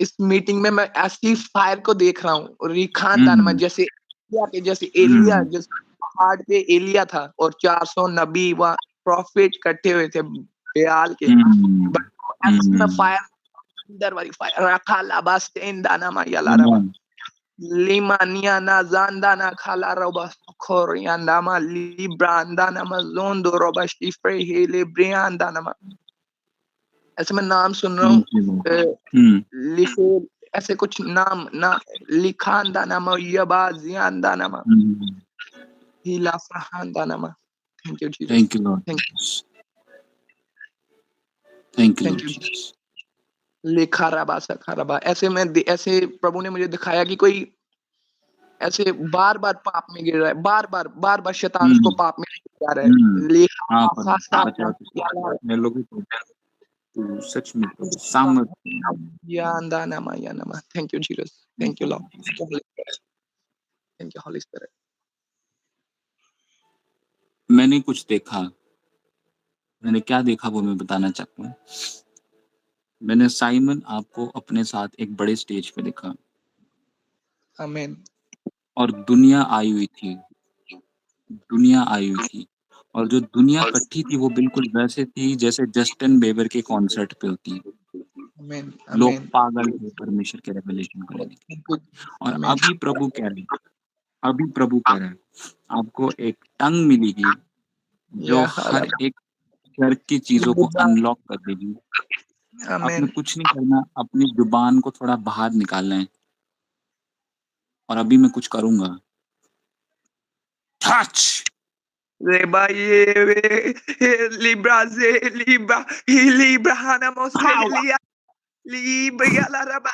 इस मीटिंग में मैं ऐसी फायर को देख रहा हूँ, और ये खानदान में हुँ, जैसे एलिया के, जैसे एलिया हुँ, जिस पहाड़ पे एलिया था और 400 नबी व प्रॉफिट इकट्ठे हुए थे बयाल के, हुँ, बट ऐसे में हुँ। फायर, अंदर वाली फायर रखा लाबास दाना माया larva Amen. limania na zanda na kala roba korianda ma libranda na mazondo roba shifre hele brianda na। ऐसे मैं नाम सुन रहा हूँ, Thank you, Lord. हुँ, लिखे ऐसे कुछ नाम ना, लिखांदा नामा यबाजियांदा नामा हुँ। हिला फरहांदा नामा। Thank you Jesus, Thank you, Lord thank Jesus. Thank you, thank Lord you. Jesus. लिखा रबा सखा रबा। ऐसे में ऐसे प्रभु ने मुझे दिखाया कि कोई ऐसे बार-बार पाप में गिर रहा है, बार-बार शैतान उसको हुँ, पाप में लेके जा रहा हुँ। है। लिखा हाँ, सा सा परमेश्वर बचा के याला मैं लोगों को तू सच में प्रभु सामर्थ्य यांदा नामा या नामा। Thank you Jesus, thank you Lord, thank you Holi spirit. मैंने कुछ देखा, मैंने क्या देखा वो मैं बताना चाहता हूँ। मैंने साइमन आपको अपने साथ एक बड़े स्टेज पे देखा आमीन, और दुनिया आई हुई थी, दुनिया आई हुई थी और जो दुनिया इकट्ठी थी वो बिल्कुल वैसे थी जैसे जस्टिन बीबर के कॉन्सर्ट पे होती है। आमीन, लोग आमीन। पागल थे परमेश्वर के रेवलेशन को लेने के लिए। थैंक यू, और आमीन। अभी प्रभु कह रहे हैं, आपको एक टंग मिलेगी जो या हर हला एक घर की चीज़ों को अनलॉक कर देगी। आपने आमीन। कुछ नहीं करना, अपनी ज़ुबान को थोड़ा बाहर निकालना है और अभी मैं कुछ करूँगा। Touch! Reba ye libra ze libra libra hana Power! moselia libra ya la raba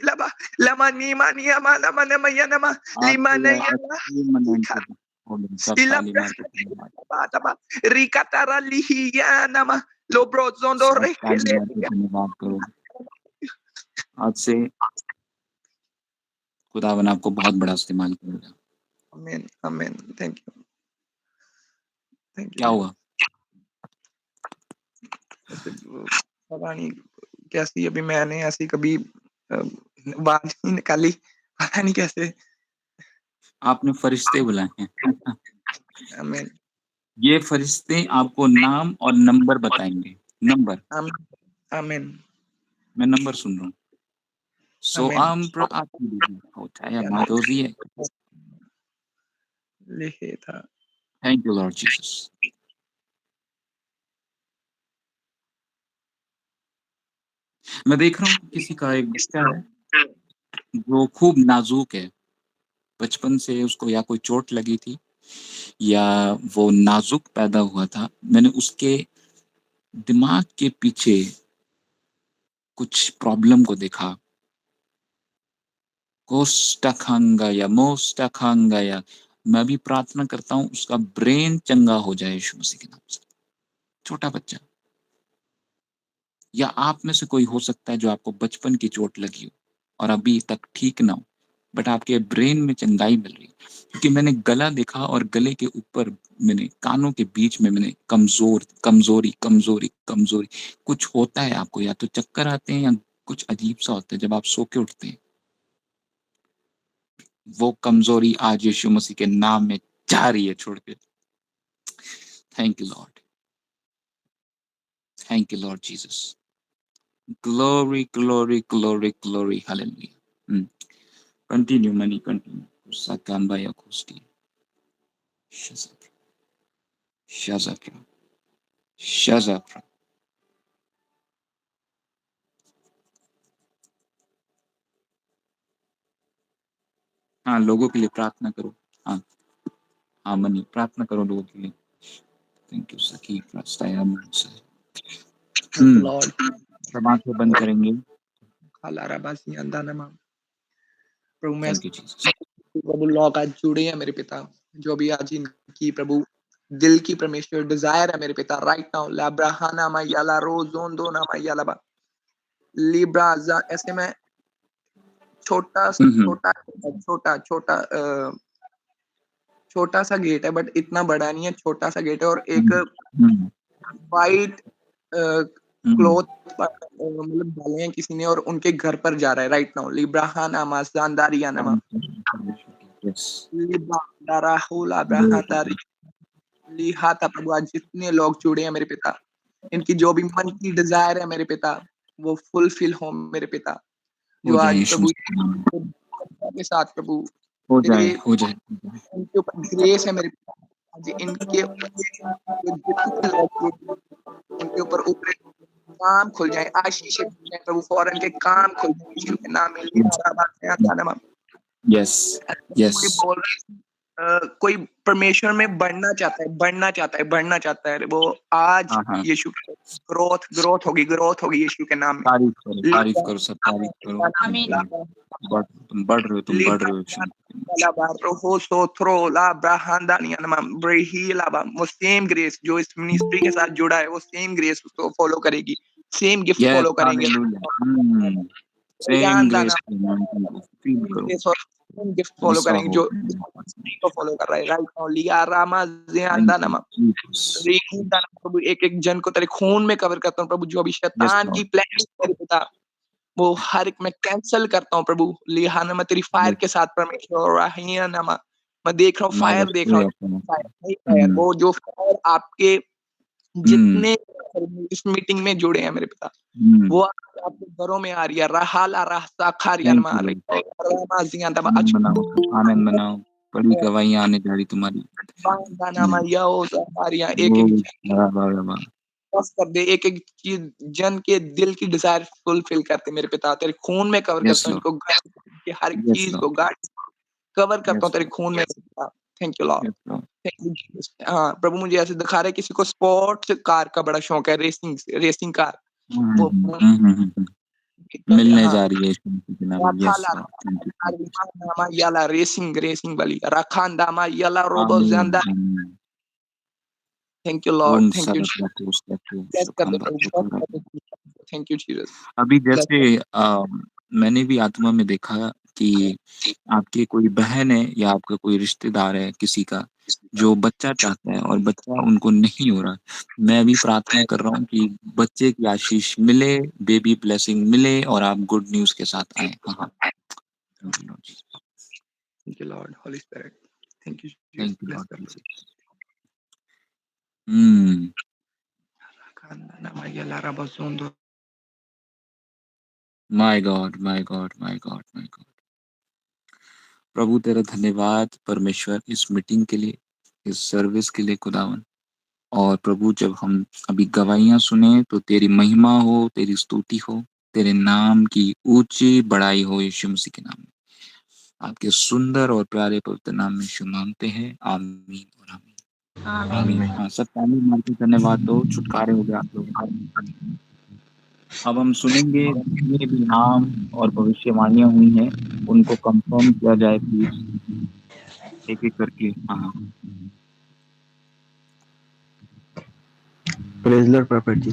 laba lama ni mani ama nama nama ya nama आपको limana या ya la एक्सट्रीम अनॉइंटेड हो गई, सब ताली ilabra मार के धन्यवाद, taba rikatara lihiya nama lobro zondo सब ताली rekele। मार के धन्यवाद करो। आज से खुदावन आपको बहुत बड़ा इस्तेमाल करेगा। आमीन, आमीन। थैंक यू क्या जी। हुआ? ऐसे पता नहीं कैसी, अभी मैंने ऐसी कभी बात नहीं निकाली, पता नहीं कैसे। आपने फरिश्ते बुलाए हैं। आमीन, ये फरिश्ते आपको नाम और नंबर बताएँगे। नंबर, आमीन, आमीन, मैं नंबर सुन रहा हूँ। So आमीन। Hotaya Madozie. लिखे था। Thank you, Lord Jesus. मैं देख रहा हूँ कि किसी का एक बच्चा है, जो खूब नाज़ुक है। बचपन से उसको या कोई चोट लगी थी या वो नाज़ुक पैदा हुआ था। मैंने उसके दिमाग के पीछे कुछ प्रॉब्लम को देखा। कोष्ठकांगया मोष्ठकांगया। मैं भी प्रार्थना करता हूँ उसका ब्रेन चंगा हो जाए यीशु मसीह के नाम से। छोटा बच्चा या आप में से कोई हो सकता है जो आपको बचपन की चोट लगी हो और अभी तक ठीक ना हो, बट आपके ब्रेन में चंगाई मिल रही है। क्योंकि मैंने गला देखा और गले के ऊपर मैंने कानों के बीच में मैंने कमज़ोरी कुछ होता है आपको, या तो चक्कर आते हैं या कुछ अजीब-सा होता है जब आप सो के उठते हैं। वो कमज़ोरी आज यीशु मसीह के नाम में जा रही है छोड़ के। Thank you Lord. Thank you Lord Jesus. Glory, glory, glory, glory, hallelujah. Hmm. Continue, money, continue. Sakamba Yakusti. Shazapra. Shazapra. Shazapra. हाँ, लोगों के लिए प्रार्थना करो। हाँ, हाँ मनी, प्रार्थना करो लोगों के लिए। थैंक यू सखी थैंक यू लॉर्ड। सब आंखें बंद करेंगे। प्रभु मैं थैंक यू जीसस। प्रभु लोग आज जुड़े हैं मेरे पिता, जो भी आज इनकी प्रभु दिल की परमेश्वर डिजायर है मेरे पिता, राइट नाउ लाब्राहाना मायाला रोजोन दो ना मायाला बा लिब्राजा, ऐसे में छोटा छोटा छोटा छोटा छोटा सा गेट है, बट इतना बड़ा नहीं है, छोटा सा गेट है और एक वाइट क्लॉथ मतलब डाले हैं किसी ने और उनके घर पर जा रहा है राइट नाउ लिब्राहाना माजानदारिया नमा लिब्राहुला ब्राहानदारी लिहाता प्रभु, आज जितने लोग जुड़े हैं मेरे पिता, इनकी जो भी मन की डिजायर है मेरे पिता, वो फुलफिल हो मेरे पिता, जो आज प्रभु के साथ प्रभु हो जाए इनके ऊपर ग्रेस है मेरे पिता, आज इनके जितने लोग उनके ऊपर ऊपर काम खुल जाए, आशीष खुल जाए प्रभु, फौरन के काम खुल जाए यीशु के नाम में। यस यस कोई बोल कोई परमेश्वर में बढ़ना चाहता है, बढ़ना चाहता है, वो आज यीशु ग्रोथ होगी यीशु के नाम में। तारीफ करो सब, तारीफ करो। तुम बढ़ रहे हो। वो सेम ग्रेस जो इस मिनिस्ट्री के साथ जुड़ा है, वो सेम ग्रेस उसको फॉलो करेगी, सेम गिफ्ट फॉलो करेंगे। सेम ग्रेस गिफ्ट फॉलो करेंगे जो को फॉलो कर रहा है राइट नाउ लिया रामा ज़ियांदा नमा रेखुंदा प्रभु, एक जन को तेरे खून में कवर करता हूं प्रभु, जो भी शैतान की प्लानिंग मेरे पिता, वो हर एक मैं कैंसिल करता हूं प्रभु, लिया नमा तेरी फायर के साथ परमेश्वर राहिया नमा, मैं देख रहा हूं फायर, देख रहा हूं फायर, वो जो फायर आपके जितने इस मीटिंग में जुड़े हैं मेरे पिता, वो आपके घरों में आ रही है, रहाला रास्ता खारियन मार रही है, रामा ज़ियांदा आनंद बनाओ, बड़ी गवाहियां आने जा रही तुम्हारी। कर दे, एक चीज जन के दिल की डिजायर फुलफिल करते मेरे पिता, तेरे खून में कवर करता हूं इनको, हर चीज को गार्ड कवर करता हूं तेरे खून में। Thank you Lord, thank you. हाँ प्रभु, मुझे ऐसे दिखा रहे किसी को स्पोर्ट्स कार का बड़ा शौक है, रेसिंग कार, वो मिलने जा रही है रेसिंग वाली रखांदामा यला रोबो ज़िंदा। Thank you Lord, thank you, thank you Jesus. अभी जैसे मैंने भी आत्मा में देखा कि आपकी कोई बहन है या आपका कोई रिश्तेदार है किसी का जो बच्चा चाहता है और बच्चा उनको नहीं हो रहा, मैं भी प्रार्थना कर रहा हूँ कि बच्चे की आशीष मिले, बेबी ब्लेसिंग मिले और आप गुड न्यूज के साथ आए। हाँ, thank you Lord, holy spirit, thank you, thank you Lord. My God, my God, my God, my God. प्रभु तेरा धन्यवाद परमेश्वर, इस मीटिंग के लिए, इस सर्विस के लिए खुदावन। और प्रभु जब हम अभी गवाहियां सुने तो तेरी महिमा हो, तेरी स्तुति हो, तेरे नाम की ऊंची बड़ाई हो यीशु मसीह के नाम में। आपके सुंदर और प्यारे पवित्र नाम में यीशु मांगते हैं, आमीन और आमीन। आमीन। हाँ, सब ताली मार के धन्यवाद दो, छुटकारे हो गए आप लोग। अब हम सुनेंगे जितने भी नाम और भविष्यवाणियां हुई हैं उनको कंफर्म किया जाए प्लीज, एक एक करके। हाँ, प्रेज लॉर्ड प्रॉफिट जी।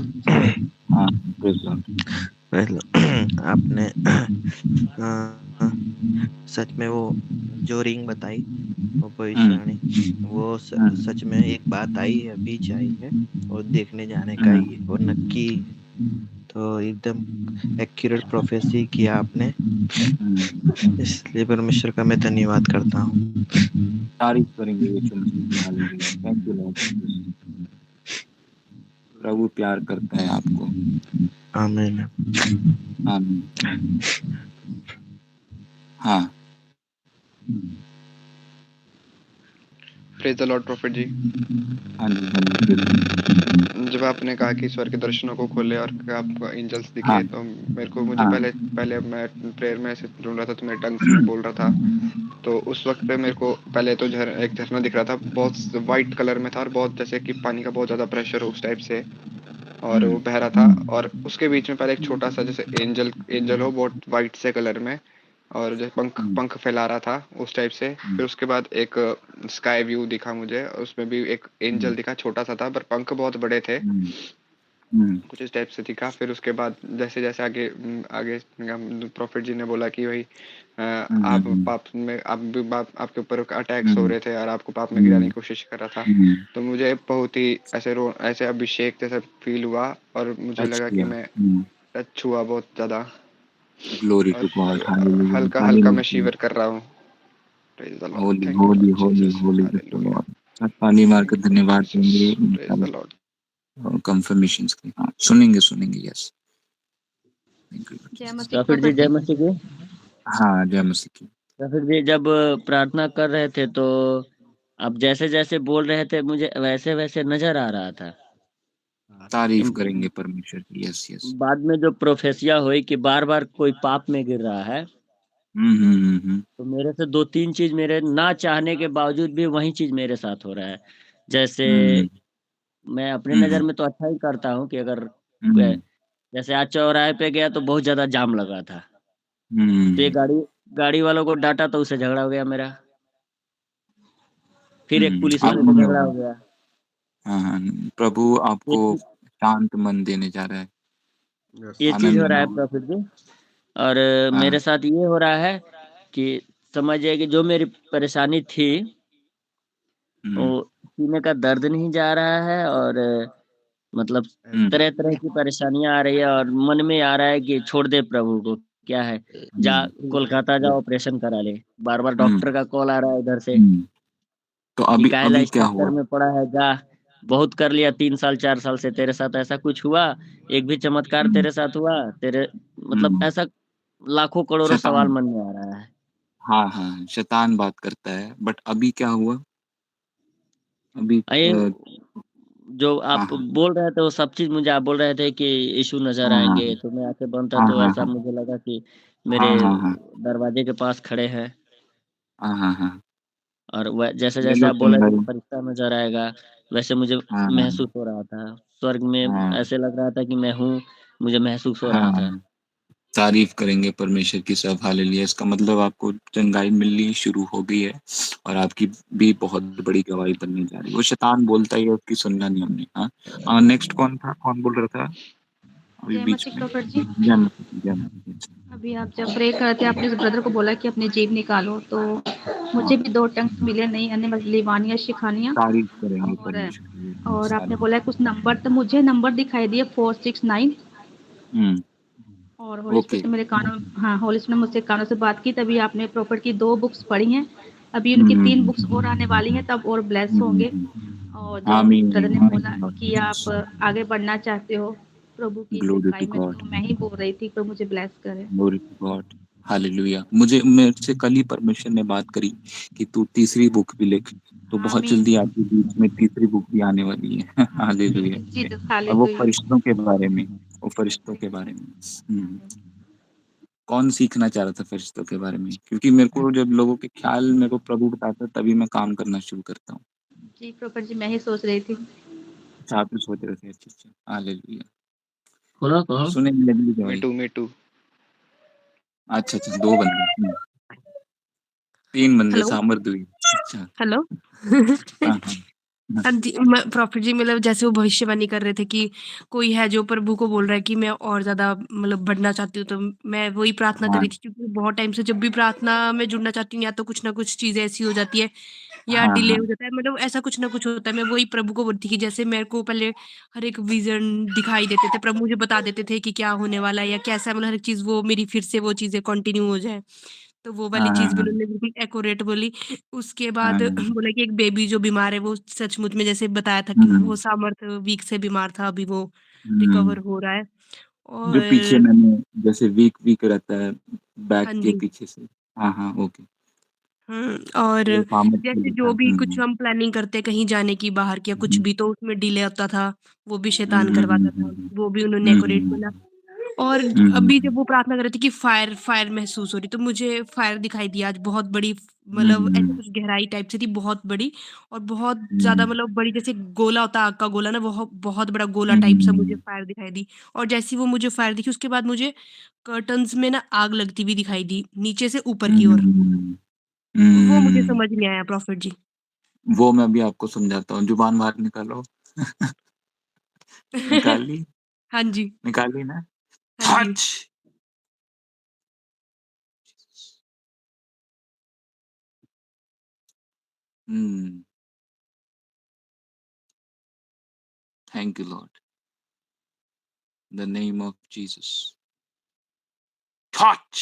हाँ प्रेज लॉर्ड। आपने सच में वो जो रिंग बताई, वो भविष्यवाणी, वो सच में एक बात आई है, बीच आई है और देखने जाने का ही है, और नक्की, तो एकदम एक्यूरेट प्रोफेसी किया आपने, इसलिए परमेश्वर का मैं धन्यवाद करता हूँ। तारीफ करेंगे यीशु मसीह की। Hallelujah, thank you Lord. प्रभु प्यार करता है आपको। आमीन। आमीन। हाँ, praise the Lord prophet ji. हाँ जी, हाँ जी। जब आपने कहा कि ईश्वर के दर्शनों को खोले और आपको एंजल्स दिखे, हाँ, तो मेरे को मुझे हाँ। पहले मैं प्रेयर में ऐसे ढूँढ रहा था, तो मैं टंग्स में बोल रहा था। तो उस वक़्त पे मेरे को पहले तो एक झरना दिख रहा था, बहुत व्हाइट कलर में था और बहुत जैसे कि पानी का बहुत ज़्यादा प्रेशर हो उस टाइप से, और वो बह रहा था। और उसके बीच में पहले एक छोटा-सा जैसे एंजल हो बहुत व्हाइट से कलर में, और जो पंख फैला रहा था उस टाइप से। फिर उसके बाद एक स्काई व्यू दिखा मुझे, उसमें भी एक एंजल दिखा, छोटा-सा था पर पंख बहुत बड़े थे। कुछ इस टाइप से दिखा। फिर उसके बाद जैसे-जैसे आगे प्रॉफिट जी ने बोला कि भाई आप पाप में आपके ऊपर अटैक्स हो रहे थे और आपको पाप में गिराने की कोशिश कर रहा था। तो मुझे बहुत ही ऐसे अभिषेक जैसा फील हुआ और मुझे लगा कि मैं टच हुआ बहुत ज़्यादा, ग्लोरी और टू गॉड, हालेलुया, हल्का-हल्का मैं हालेलुया। शिवर कर रहा हूँ। Praise the Lord, Holi, thank you Holi, Lord Holi, Jesus, Holi is the hallelujah, Lord. ताली मार कर थैंक यू लॉर्ड धन्यवाद देंगे जीसस, इन प्रेज़ सारे द लॉर्ड। कंफर्मेशंस के। हाँ, सुनेंगे, यस। थैंक यू लॉर्ड जय जीसस। मसीह प्रॉफिट जी, जय मसीह जी। हाँ, जय मसीह की। प्रॉफिट जी, जब प्रार्थना कर रहे थे तो आप जैसे-जैसे बोल रहे थे मुझे वैसे-वैसे नज़र आ रहा था। तारीफ़ उम, करेंगे परमेश्वर की, यस, यस। बाद में जो प्रोफेसिया हुई कि बार-बार कोई पाप में गिर रहा है, हुँ। तो मेरे से 2-3 चीज़ मेरे ना चाहने के बावजूद भी वही चीज़ मेरे साथ हो रहा है। जैसे हुँ, मैं अपने हुँ, नज़र हुँ, में तो अच्छा ही करता हूँ कि अगर हुँ, जैसे आज चौराहे पे गया तो बहुत ज़्यादा जाम लगा था। तो ये हुँ, गाड़ी वालों को डाँटा तो उससे झगड़ा हो गया मेरा। फिर एक पुलिस आज वाले से नहीं झगड़ा होगा। हो गया। हाँ, प्रभु ये आपको चीज़ शांत मन देने जा रहा है, ये चीज़ आनंद हो रहा है मन। प्रॉफिट जी। और हाँ, मेरे साथ ये हो रहा है कि समझिए कि जो मेरी परेशानी थी, वो हुँ, सीने का दर्द नहीं जा रहा है और मतलब हुँ, तरह-तरह की परेशानियाँ आ रही है और मन में आ रहा है कि छोड़ दे प्रभु को, क्या है, जा कोलकाता जा ऑपरेशन करा ले। बार-बार हुँ, डॉक्टर का कॉल आ रहा है इधर से हुँ। तो कि अभी काहेला अभी इस क्या चक्कर हुआ? में पड़ा है, जा, बहुत कर लिया 3 साल 4 साल से तेरे साथ ऐसा कुछ हुआ, एक भी चमत्कार हुँ, तेरे साथ हुआ, तेरे मतलब हुँ, ऐसा लाखों करोड़ों सवाल शैतान। मन में आ रहा है। हाँ, शैतान बात करता है, बट अभी क्या हुआ? अभी ये जो हाँ, आप हाँ, बोल रहे थे वो सब चीज़ मुझे आप बोल रहे थे कि यीशु नज़र हाँ, आएँगे, तुम्हें आँखें बंद कर हाँ, तो हाँ, ऐसा हाँ, मुझे लगा कि मेरे हाँ, हाँ, हाँ, दरवाजे के पास खड़े हैं हाँ। और व ले जैसे-जैसे लो आप बोल रहे थे कि चंगाई। फरिश्ता नज़र आएगा, वैसे मुझे हाँ, महसूस हो रहा था। स्वर्ग में हाँ, ऐसे लग रहा था कि मैं हूँ, मुझे महसूस हो रहा था। हाँ। तारीफ़ करेंगे परमेश्वर की सब, हालेलुया। इसका मतलब आपको चंगाई मिलनी शुरू हो गई है और आपकी भी बहुत बड़ी गवाही बनने जा रही है। वो शैतान बोलता ही है, उसकी सुनना नहीं हमने, हाँ। नेक्स्ट कौन था? कौन बोल रहा था अभी जय बीच मसीह में? प्रॉफिट जी। जय मसीह की, जय मसीह की। अभी आप जब प्रे कर रहे थे आपने उस ब्रदर को बोला कि अपनी जीभ निकालो, तो हाँ, मुझे भी 2 टंग्स मिले नई अन्य लिवानिया शिखानियाँ। तारीफ़ करेंगे और परमेश्वर की। और यस, आपने बोला हालेलुया। कुछ नंबर, तो मुझे नंबर दिखाई दिए 469। हुँ, और होली ओके। स्पिरिट ने मेरे कानों, हाँ, होली स्पिरिट ने मुझसे कानों से बात की, तभी आपने प्रॉफिट की 2 बुक्स पढ़ी हैं। अभी हुँ, उनकी हुँ, 3 हुँ, बुक्स हुँ। और आने वाली हैं, तब और ब्लेस हुँ, हुँ, होंगे। हुँ। और जो आमीन, ब्रदर ने आमीन, बोला लॉर्ड कि जीसस। आप आगे बढ़ना चाहते हो प्रभु की ग्लोरी सेवकाई टू में, गॉड। तो मैं ही बोल रही थी तो मुझे ब्लेस करे। Glory to God. हालेलुया। मेरे से कल ही परमेश्वर ने बात करी कि तू तीसरी बुक भी लिख। तो बहुत आमीन। जल्दी आपके बीच में तीसरी बुक भी आने वाली है। Thank hallelujah. यू जीसस, और वो हालेलुया। फरिश्तों के बारे में, वो फरिश्तों के बारे में। कौन सीखना चाह रहा था फरिश्तों के बारे में? क्योंकि मेरे को जब लोगों के ख्याल मेरे को प्रभु बताता है तभी मैं काम करना शुरू करता हूँ। जी प्रॉफिट जी, मैं ही सोच रही थी। अच्छा, आप भी सोच रहे थे? अच्छा। हालेलुया। कहो, कहो। सुनेंगे अगली मी गवाही। टू। अच्छा, 2 बंदे। 3 बंदे हेलो, सामर्थ्य हुई। अच्छा। हेलो। हाँ, हाँ। हाँ, हाँ जी, प्रॉफिट जी मतलब जैसे वो भविष्यवाणी कर रहे थे कि कोई है जो प्रभु को बोल रहा है कि मैं और ज़्यादा मतलब बढ़ना चाहती हूँ, तो मैं वही प्रार्थना कर हाँ, रही थी क्योंकि बहुत टाइम से जब भी प्रार्थना में जुड़ना चाहती हूँ, या तो कुछ ना कुछ चीज़ें ऐसी हो जाती है या हाँ, डिले हाँ। हो जाता है, मतलब ऐसा कुछ ना कुछ होता है। मैं वही प्रभु को बोलती कि जैसे मेरे को पहले हर एक विज़न दिखाई देते थे, प्रभु मुझे बता देते थे कि क्या होने वाला है या कैसा, मतलब हर एक चीज़ वो मेरी फिर से वो चीज़ें कंटिन्यू हो जाएँ। तो वो वाली हाँ, हाँ, चीज़ भी हाँ। उन्होंने बिल्कुल एक्यूरेट बोली। उसके बाद हाँ। बोला कि एक बेबी जो बीमार है वो सचमुच में जैसे बताया था कि हुँ, वो सामर्थ्य वीक से बीमार था, अभी वो रिकवर हुँ। हो रहा है। जो पीछे और मैंने जैसे वीक रहता है बैक हाँ के जी, पीछे से। हाँ, हाँ, ओके। और वो फार्मर को जैसे लिखा जो भी है। कुछ हम प्लानिंग करते कहीं जाने की बाहर की या कुछ भी, तो उसमें डिले होता था, वो भी शैतान करवाता था, वो भी उन्होंने डेकोरेट बोला। और अभी जब वो प्रार्थना कर रही थी कि फायर महसूस हो रही, तो मुझे फायर दिखाई दी आज बहुत बड़ी, मतलब ऐसे कुछ गहराई टाइप से थी, बहुत बड़ी और बहुत ज़्यादा, मतलब बड़ी जैसे गोला होता है, आग का गोला ना, वो बहुत बड़ा गोला टाइप सा मुझे फायर दिखाई दी। और जैसे ही वो मुझे फायर दिखी, उसके बाद मुझे कर्टन्स में ना आग लगती हुई दिखाई दी, नीचे से ऊपर की ओर। वो मुझे समझ नहीं आया प्रॉफिट जी। वो मैं अभी आपको समझाता हूँ। जुबान बाहर निकालो। निकाल ली? हाँ जी, निकाल ली ना? हाँ जी। Touch! Hmm. Thank you, Lord. In the name of Jesus. Touch!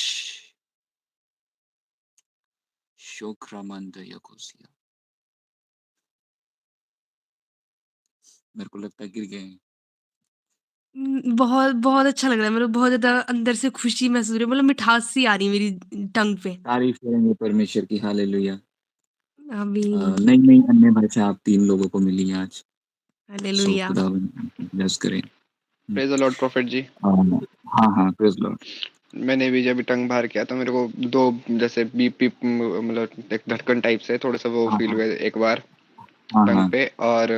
Shokramanda Yakosia. मेरे को लगता है गिर गए हैं। बहुत बहुत अच्छा लग रहा है, मतलब बहुत ज़्यादा अंदर से खुशी महसूस हो रही है, मतलब मिठास सी आ रही है मेरी टंग पे। तारीफ करेंगे परमेश्वर की। हालेलुया। आमीन, नई अन्य भाषा आप 3 लोगों को मिली आज। सो हालेलुया। खुदावन आपको ब्लेस करे। Praise the Lord prophet ji. हाँ, प्रेज़ लॉर्ड। मैंने भी जब टंग बाहर किया तो मेरे को 2 जैसे बीप बीप मतलब एक धड़कन टाइप से थोड़ा-सा वो हाँ, फ़ील हाँ। हुए एक बार हाँ, टंग हाँ। पे। और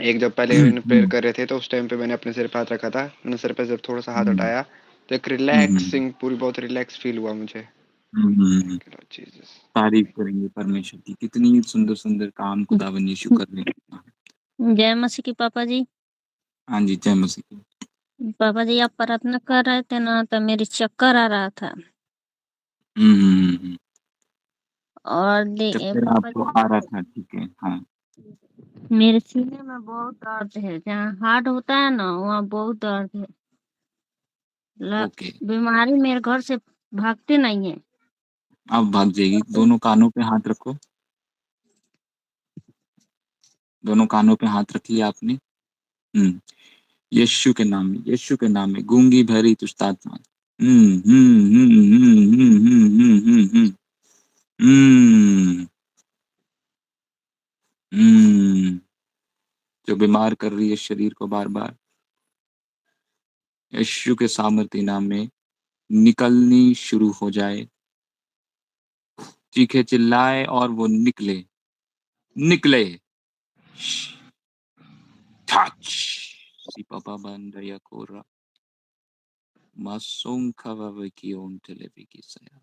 एक जब पहले मैंने प्रेयर कर रहे थे तो उस टाइम पे मैंने अपने सिर पे हाथ रखा था। मैंने सिर पे जब थोड़ा-सा हाथ हटाया तो एक रिलैक्सिंग पूरी बहुत रिलैक्स फ़ील हुआ मुझे। Thank you Lord Jesus. तारीफ करेंगे परमेश्वर की। कितनी सुंदर-सुंदर काम खुदावन यीशु कर रहे हैं। जय मसीह की पापा जी। हाँ जी, जय मसीह की। पापा जी आप प्रार्थना कर रहे थे ना, तो मेरी चक्कर आ रहा था। और चक्कर पापा आपको जी, आ रहा था, ठीक है, हाँ। मेरे सीने में बहुत दर्द है, जहाँ हार्ट होता है ना वहाँ बहुत दर्द है। ओके, बीमारी मेरे घर से भागती नहीं है। अब भाग जाएगी। दोनों कानों पे हाथ रखो। दोनों कानों पे हाथ रख लिया आपने। यीशु के नाम में, यीशु के नाम में गूंगी भरी दुष्ट आत्मा। हम्म हम्म हम्म हम्म हम्म हम्म हम्म हम्म हम्म हम्म जो बीमार कर रही है शरीर को बार बार, यीशु के सामर्थी नाम में निकलनी शुरू हो जाए। चीखे चिल्लाए और वो निकले निकले। टच सिपापा बंदया कोरा मासूम खवावे की ओन टेलेवी की सया।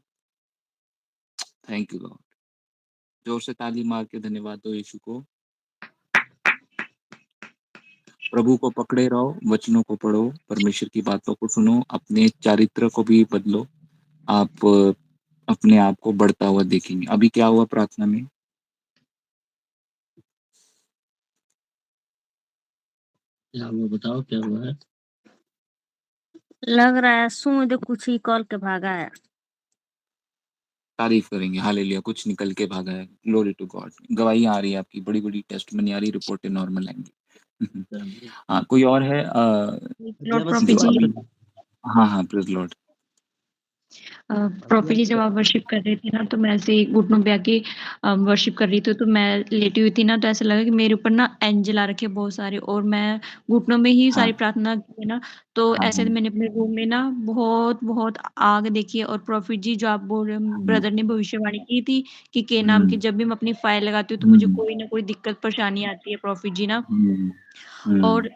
Thank you Lord. जोर से ताली मार के धन्यवाद दो यीशु को। प्रभु को पकड़े रहो, वचनों को पढ़ो, परमेश्वर की बातों को सुनो, अपने चारित्र को भी बदलो। आप अपने आप को बढ़ता हुआ देखेंगे। अभी क्या हुआ प्रार्थना में? क्या हुआ बताओ, क्या हुआ है? लग रहा है सूद कुछ ही कॉल के भागा है। तारीफ करेंगे। हालेलुया। कुछ निकल के भागा है। Glory to God. गवाही आ रही है आपकी, बड़ी-बड़ी टेस्टमनी आ रही, रिपोर्टें नॉर्मल आएंगी। हाँ, कोई और है जय लॉर्ड मसीह प्रॉफिट जो की जी, अभी? पापा। हाँ, हाँ, प्रेज़ लॉर्ड। प्रॉफिट जी जब आप वर्शिप कर रही थी ना, तो मैं ऐसे ही घुटनों पे आके वर्शिप कर रही थी, तो मैं लेटी हुई थी ना, तो ऐसा लगा कि मेरे ऊपर ना एंजल आ रखे हैं बहुत सारे, और मैं घुटनों में ही हाँ, सारी प्रार्थना की है ना। तो हाँ, ऐसे हाँ, मैंने अपने रूम में ना बहुत आग देखी है। और प्रॉफिट जी जो आप बोल रहे हो, हाँ, ब्रदर ने भविष्यवाणी की थी कि के नाम की हुँ, जब भी मैं अपनी फाइल लगाती हूँ तो मुझे हुँ, कोई ना कोई दिक्कत परेशानी आती है प्रॉफिट जी ना। हुँ, हुँ, और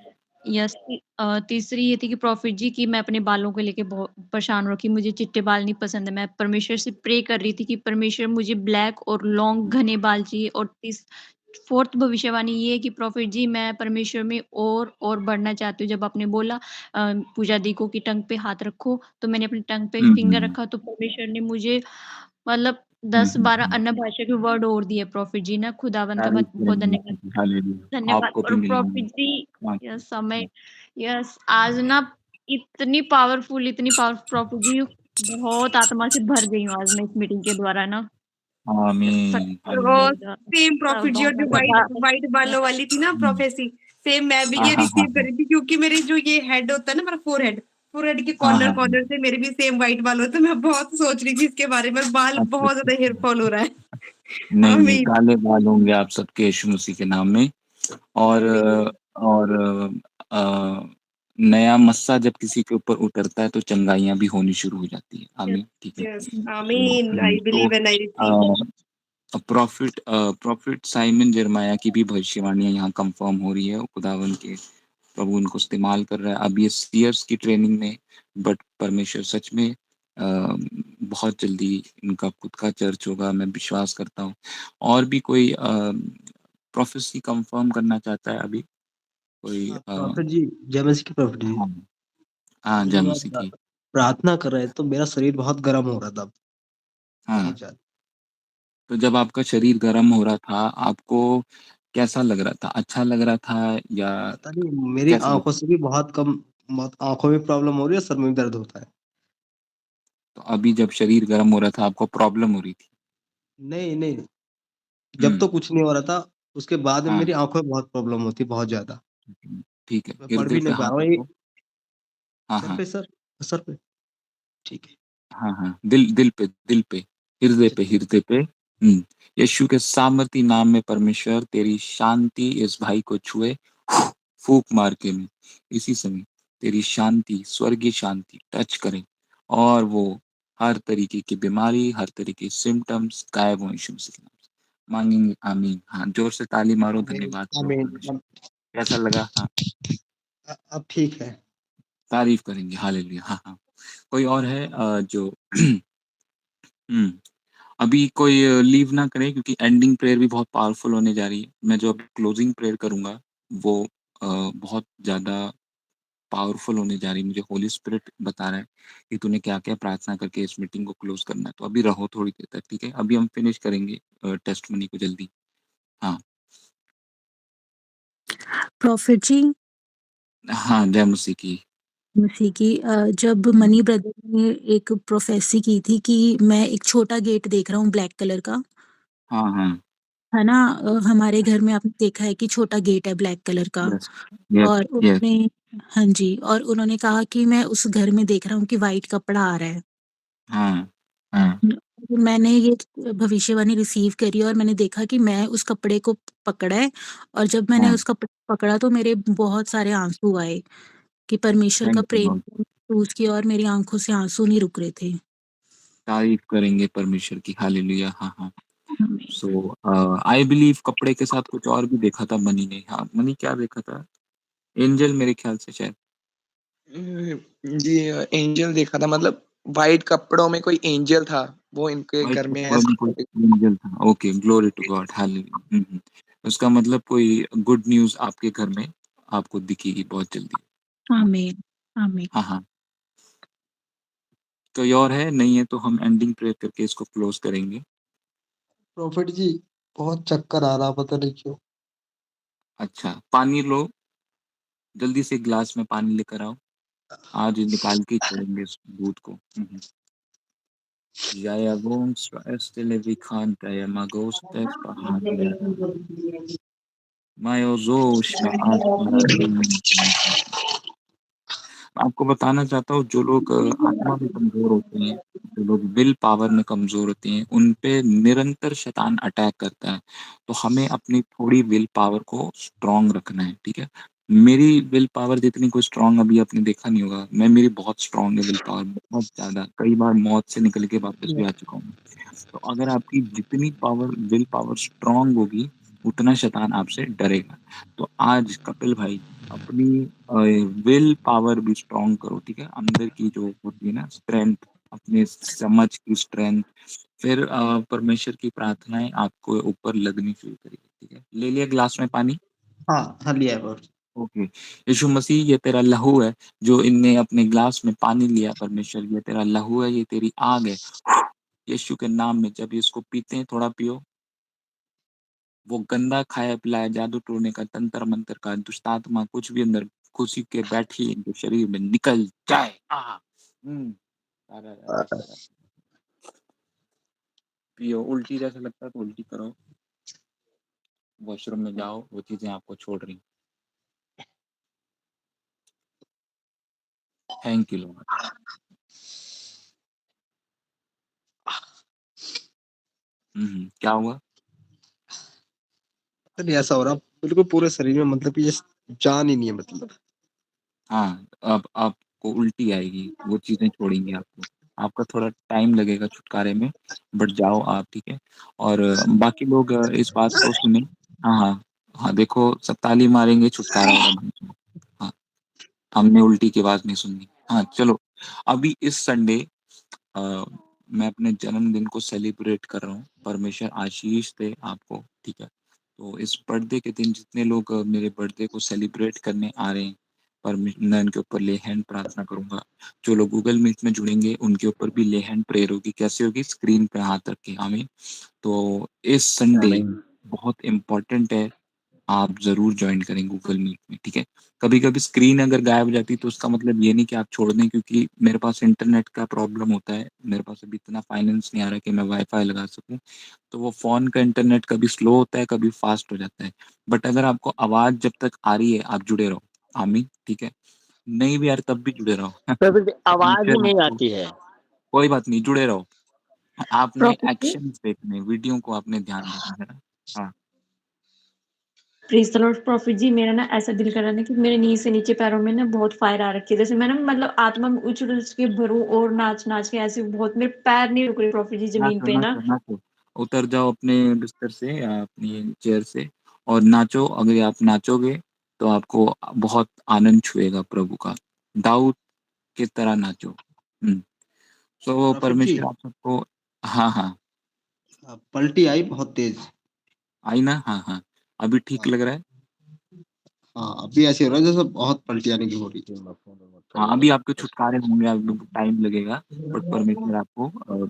तीसरी ये थी कि प्रॉफिट जी कि मैं अपने बालों को लेके बहुत परेशान हो रखी, मुझे चिट्टे बाल नहीं पसंद है। मैं परमेश्वर से प्रे कर रही थी कि परमेश्वर मुझे ब्लैक और लॉन्ग घने बाल चाहिए। और फोर्थ भविष्यवाणी ये है कि प्रॉफिट जी मैं परमेश्वर में और बढ़ना चाहती हूँ। जब आपने बोला पूजा दी को कि टंग पे हाथ रखो, तो मैंने अपनी टंग पे हुँ, फिंगर हुँ, रखा, तो परमेश्वर ने मुझे मतलब हुँ, 10-12 हुँ। अन्य भाषा के वर्ड और दिए प्रॉफिट जी ना। खुदावन का तारीफ बहुत-बहुत करेंगे धन्यवाद। यीशु की। हालेलुया। धन्यवाद। आपको भी और मिलेंगे। प्रॉफिट जी हाँ, यह समय यस आज ना इतनी पावरफुल प्रॉफिट जी, बहुत आत्मा से भर गई हूँ आज मैं इस मीटिंग के द्वारा ना। आमीन। और हालेलुया। सेम प्रॉफिट जी, और जो व्हाइट व्हाइट बालों वाली थी ना हुँ। प्रोफेसी, सेम मैं भी हाँ, ये हाँ, हाँ, रिसीव हाँ। करी थी, क्योंकि मेरे जो ये हेड होता है ना, मेरा फोरहेड के हाँ, कॉर्नर हाँ, हाँ। कॉर्नर से मेरे भी सेम व्हाइट बाल होते हैं। मैं बहुत सोच रही थी इसके बारे में, बाल अच्छा, बहुत अच्छा, ज्यादा हेयर अच्छा। फॉल हो रहा है। नहीं, नहीं, आमीन। काले बाल होंगे आप सबके यीशु मसीह के नाम में। और आमीन। और अ, नया मस्सा जब किसी के ऊपर उतरता है तो चंगाइयाँ भी होनी शुरू हो जाती है। यस, आमीन, ठीक है। यस, आमीन। आई तो believe and I receive. Profit Simon Jeremiah की भी भविष्यवाणियाँ यहाँ कंफर्म हो रही है। खुदावन के प्रभु उनको इस्तेमाल कर रहा है। अब ये सीयर्स की ट्रेनिंग में, बट परमेश्वर सच में बहुत जल्दी इनका खुद का चर्च होगा, मैं विश्वास करता हूँ। और भी कोई प्रोफेसी कंफर्म करना चाहता है अभी कोई? प्रॉफिट जी, जय मसीह की प्रॉफिट जी। हाँ, हाँ, जय जब आप मसीह की। प्रार्थना कर रहे तो मेरा शरीर बहुत गर्म हो रहा था, हाँ, बहुत ज्यादा। तो जब आपका शरीर गर्म हो रहा था, आपको कैसा लग रहा था? अच्छा लग रहा था या पता नहीं, मेरी कैसा लग आंखों रहा था? से भी बहुत कम, बहुत आंखों में प्रॉब्लम हो रही है, सर में भी दर्द होता है। तो अभी जब शरीर गर्म हो रहा था, आपको प्रॉब्लम हो रही थी? नहीं नहीं, जब हुँ, तो कुछ नहीं हो रहा था, उसके बाद में हाँ, मेरी आंखों में बहुत प्रॉब्लम होती है, बहुत ज्यादा। ठीक है। मैं पढ़ हृदय भी पे नहीं पा हाथ रहा हूँ रखो। हाँ, सर हाँ। पे सर, सर पे। ठीक है। हाँ, हाँ, दिल पे, हृदय अच्छा पे, ठीक। हृदय पे। यीशु के सामर्थी नाम में परमेश्वर तेरी शांति इस भाई को छुए, फूँक मार के में, इसी समय तेरी शांति, स्वर्गीय शांति टच करे और वो हर तरीके की बीमारी, हर तरीके के सिम्पटम्स गायब हों यीशु मसीह के नाम से। माँगेंगे आमीन। हाँ, जोर से ताली मारो, आमीन धन्यवाद करो आमीन। परमेश्वर। कैसा लगा? हाँ, अब ठीक है। तारीफ़ करेंगे, हालेलुया। हाँ, हाँ। कोई और है जो हुँ। अभी कोई लीव ना करे क्योंकि एंडिंग प्रेयर भी बहुत पावरफुल होने जा रही है। मैं जो अभी क्लोजिंग प्रेयर करूँगा वो बहुत ज़्यादा पावरफुल होने जा रही है। मुझे होली स्पिरिट बता रहा है कि तूने क्या-क्या प्रार्थना करके इस मीटिंग को क्लोज़ करना है। तो अभी रहो थोड़ी देर तक, ठीक है? अभी हम फिनिश करेंगे टेस्टिमनी को जल्दी। हाँ। प्रॉफिट जी, हाँ, जय मसीह की। मसीह की जब मनी ब्रदर ने एक प्रोफेसी की थी कि मैं एक छोटा गेट देख रहा हूँ ब्लैक कलर का, हाँ, हाँ। है ना? हमारे घर में आपने देखा है कि छोटा गेट है ब्लैक कलर का। यस, यस, और यस। उन्होंने, हाँ जी, और उन्होंने कहा कि मैं उस घर में देख रहा हूँ कि व्हाइट कपड़ा आ रहा है। हाँ, हाँ, मैंने ये भविष्यवाणी रिसीव करी और मैंने देखा कि मैं उस कपड़े को पकड़ा है, और जब मैंने हाँ। उस कपड़े पकड़ा तो मेरे बहुत सारे आंसू आए कि परमेश्वर का थैंक यू प्रेम लॉर्ड। महसूस किया और मेरी आंखों से आंसू नहीं रुक रहे थे। तारीफ़ करेंगे परमेश्वर की, हालेलुया। हाँ, हाँ। आमीन। सो आई बिलीव कपड़े के साथ कुछ और भी देखा था मनी ने। हाँ, मनी क्या देखा था? एंजल मेरे ख्याल से शायद। जी एंजल देखा था, मतलब व्हाइट कपड़ों में कोई एंजल था, वो इनके व्हाइट घर में कपड़ों में कोई ऐसा। एंजल था। Okay, glory to God, hallelujah. उसका मतलब कोई गुड न्यूज़ आपके घर में आपको दिखेगी बहुत जल्दी। हाँ, आमीन। आमीन। हाँ, हाँ। कोई और है? नहीं है तो हम एंडिंग प्रेयर करके इसको क्लोज़ करेंगे। प्रॉफिट जी, बहुत चक्कर आ रहा, पता नहीं क्यों। अच्छा, पानी लो, जल्दी से ग्लास में पानी लेकर आओ। आज निकाल के ही छोड़ेंगे इस भूत को। Jayavons Estelevikanta Magostes Pahadiada Mayozosh में आज आपको बताना चाहता हूँ जो लोग आत्मा में कमज़ोर होते हैं, जो लोग विल पावर में कमज़ोर होते हैं, उन पे निरंतर शैतान अटैक करता है। तो हमें अपनी थोड़ी विल पावर को स्ट्रॉन्ग रखना है, ठीक है? मेरी विल पावर जितनी कोई स्ट्रॉन्ग अभी आपने देखा नहीं होगा। मेरी बहुत स्ट्रॉन्ग है विल पावर, बहुत ज़्यादा। कई बार मौत से निकल के वापस भी आ चुका हूँ। तो अगर आपकी जितनी विल पावर स्ट्रॉन्ग होगी, उतना शैतान आपसे डरेगा। तो आज कपिल भाई अपनी विल पावर भी स्ट्रॉन्ग करो, ठीक है? अंदर की जो होती है ना स्ट्रेंथ, अपने समझ की स्ट्रेंथ, फिर परमेश्वर की प्रार्थनाएँ आपको ऊपर लगनी शुरू करेगी, ठीक है? ले लिया ग्लास में पानी? हाँ हाँ, लिया है बॉस। ओके। यीशु मसीह ये तेरा लहू है, जो इनने अपने ग्लास में पानी लिया परमेश्वर ये तेरा लहू है, ये तेरी आग है। यीशु के नाम में जब इसको पीते हैं थोड़ा पियो, वो गंदा खाया-पिलाया जादू टोने का तंत्र-मंत्र का दुष्ट आत्मा कुछ भी अंदर घुस के बैठी इनके शरीर में निकल जाए। सारा पियो, उल्टी जैसा लगता है तो उल्टी करो, वॉशरूम में जाओ, वो चीज़ें आपको छोड़ रही। Thank you Lord. क्या हुआ? नहीं ऐसा हो रहा बिल्कुल पूरे शरीर में मतलब कि जैसे जान ही नहीं है मतलब। हाँ, अब आपको उल्टी आएगी, वो चीज़ें छोड़ेंगी आपको। आपका थोड़ा टाइम लगेगा छुटकारे में, बट जाओ आप, ठीक है? और बाकी लोग इस बात को सुनें। हाँ, हाँ। हाँ, देखो सब ताली मारेंगे, छुटकारा होगा भाई साहब। हाँ, हमने उल्टी की आवाज़ नहीं सुननी। हाँ, चलो, अभी इस संडे अ, मैं अपने जन्मदिन को सेलिब्रेट कर रहा हूँ। परमेश्वर आशीष दे आपको, ठीक है? तो इस बर्थडे के दिन जितने लोग मेरे बर्थडे को सेलिब्रेट करने आ रहे हैं, मैं उनके ऊपर ले हैंड प्रार्थना करूँगा। जो लोग गूगल मीट में जुड़ेंगे, उनके ऊपर भी ले हैंड प्रेयर होगी। कैसे होगी? स्क्रीन पे हाथ रख के, आमीन। तो इस संडे आमीन। बहुत इम्पोर्टेंट है, आप ज़रूर जॉइन करें गूगल मीट में, ठीक है? कभी-कभी स्क्रीन अगर गायब हो जाती है तो उसका मतलब ये नहीं कि आप छोड़ दें, क्योंकि मेरे पास इंटरनेट का प्रॉब्लम होता है। मेरे पास अभी इतना फाइनेंस नहीं आ रहा कि मैं वाई-फाई लगा सकूँ। तो वो फ़ोन का इंटरनेट कभी स्लो होता है, कभी फ़ास्ट हो जाता है। बट अगर आपको आवाज़ जब तक आ रही है, आप जुड़े रहो। आमीन, ठीक है? नहीं भी आ रही तब भी जुड़े रहो। प्रॉफिट जी आवाज़ ही परमेश्वर नहीं आपको आती है। कोई बात नहीं, जुड़े रहो। आपने प्रॉफिट जी, एक्शंस देखने, वीडियो को आपने ध्यान देना है ना? हाँ। Praise the Lord. प्रॉफिट जी, मेरा ना ऐसा दिल कर रहा है ना कि मेरे नी से नीचे पैरों में ना बहुत फायर आ रखी है। जैसे मैं ना मतलब आत्मा में उछल-उछल के भरूँ और नाच-नाच के ऐसे बहुत मेरे पैर नहीं रुक रहे प्रॉफिट जी ज़मीन नाचो, पे ना। नाचो, नाचो। उतर जाओ अपने बिस्तर से या अपनी चेयर से और नाचो। अगर आप नाचोगे तो आपको बहुत आनंद छुएगा प्रभु का। दाऊद की तरह नाचो। हुँ। सो प्रॉफिट जी परमेश्वर आप सबको हाँ, हाँ। पलटी आई बहुत तेज। आई ना? हाँ, हाँ। अभी ठीक हाँ लग रहा है? हाँ, अभी ऐसे हो रहा है जैसे बहुत पलटी आने की हो रही है। हाँ, अभी आपके छुटकारे होंगे, अभी टाइम लगेगा, बट परमेश्वर आपको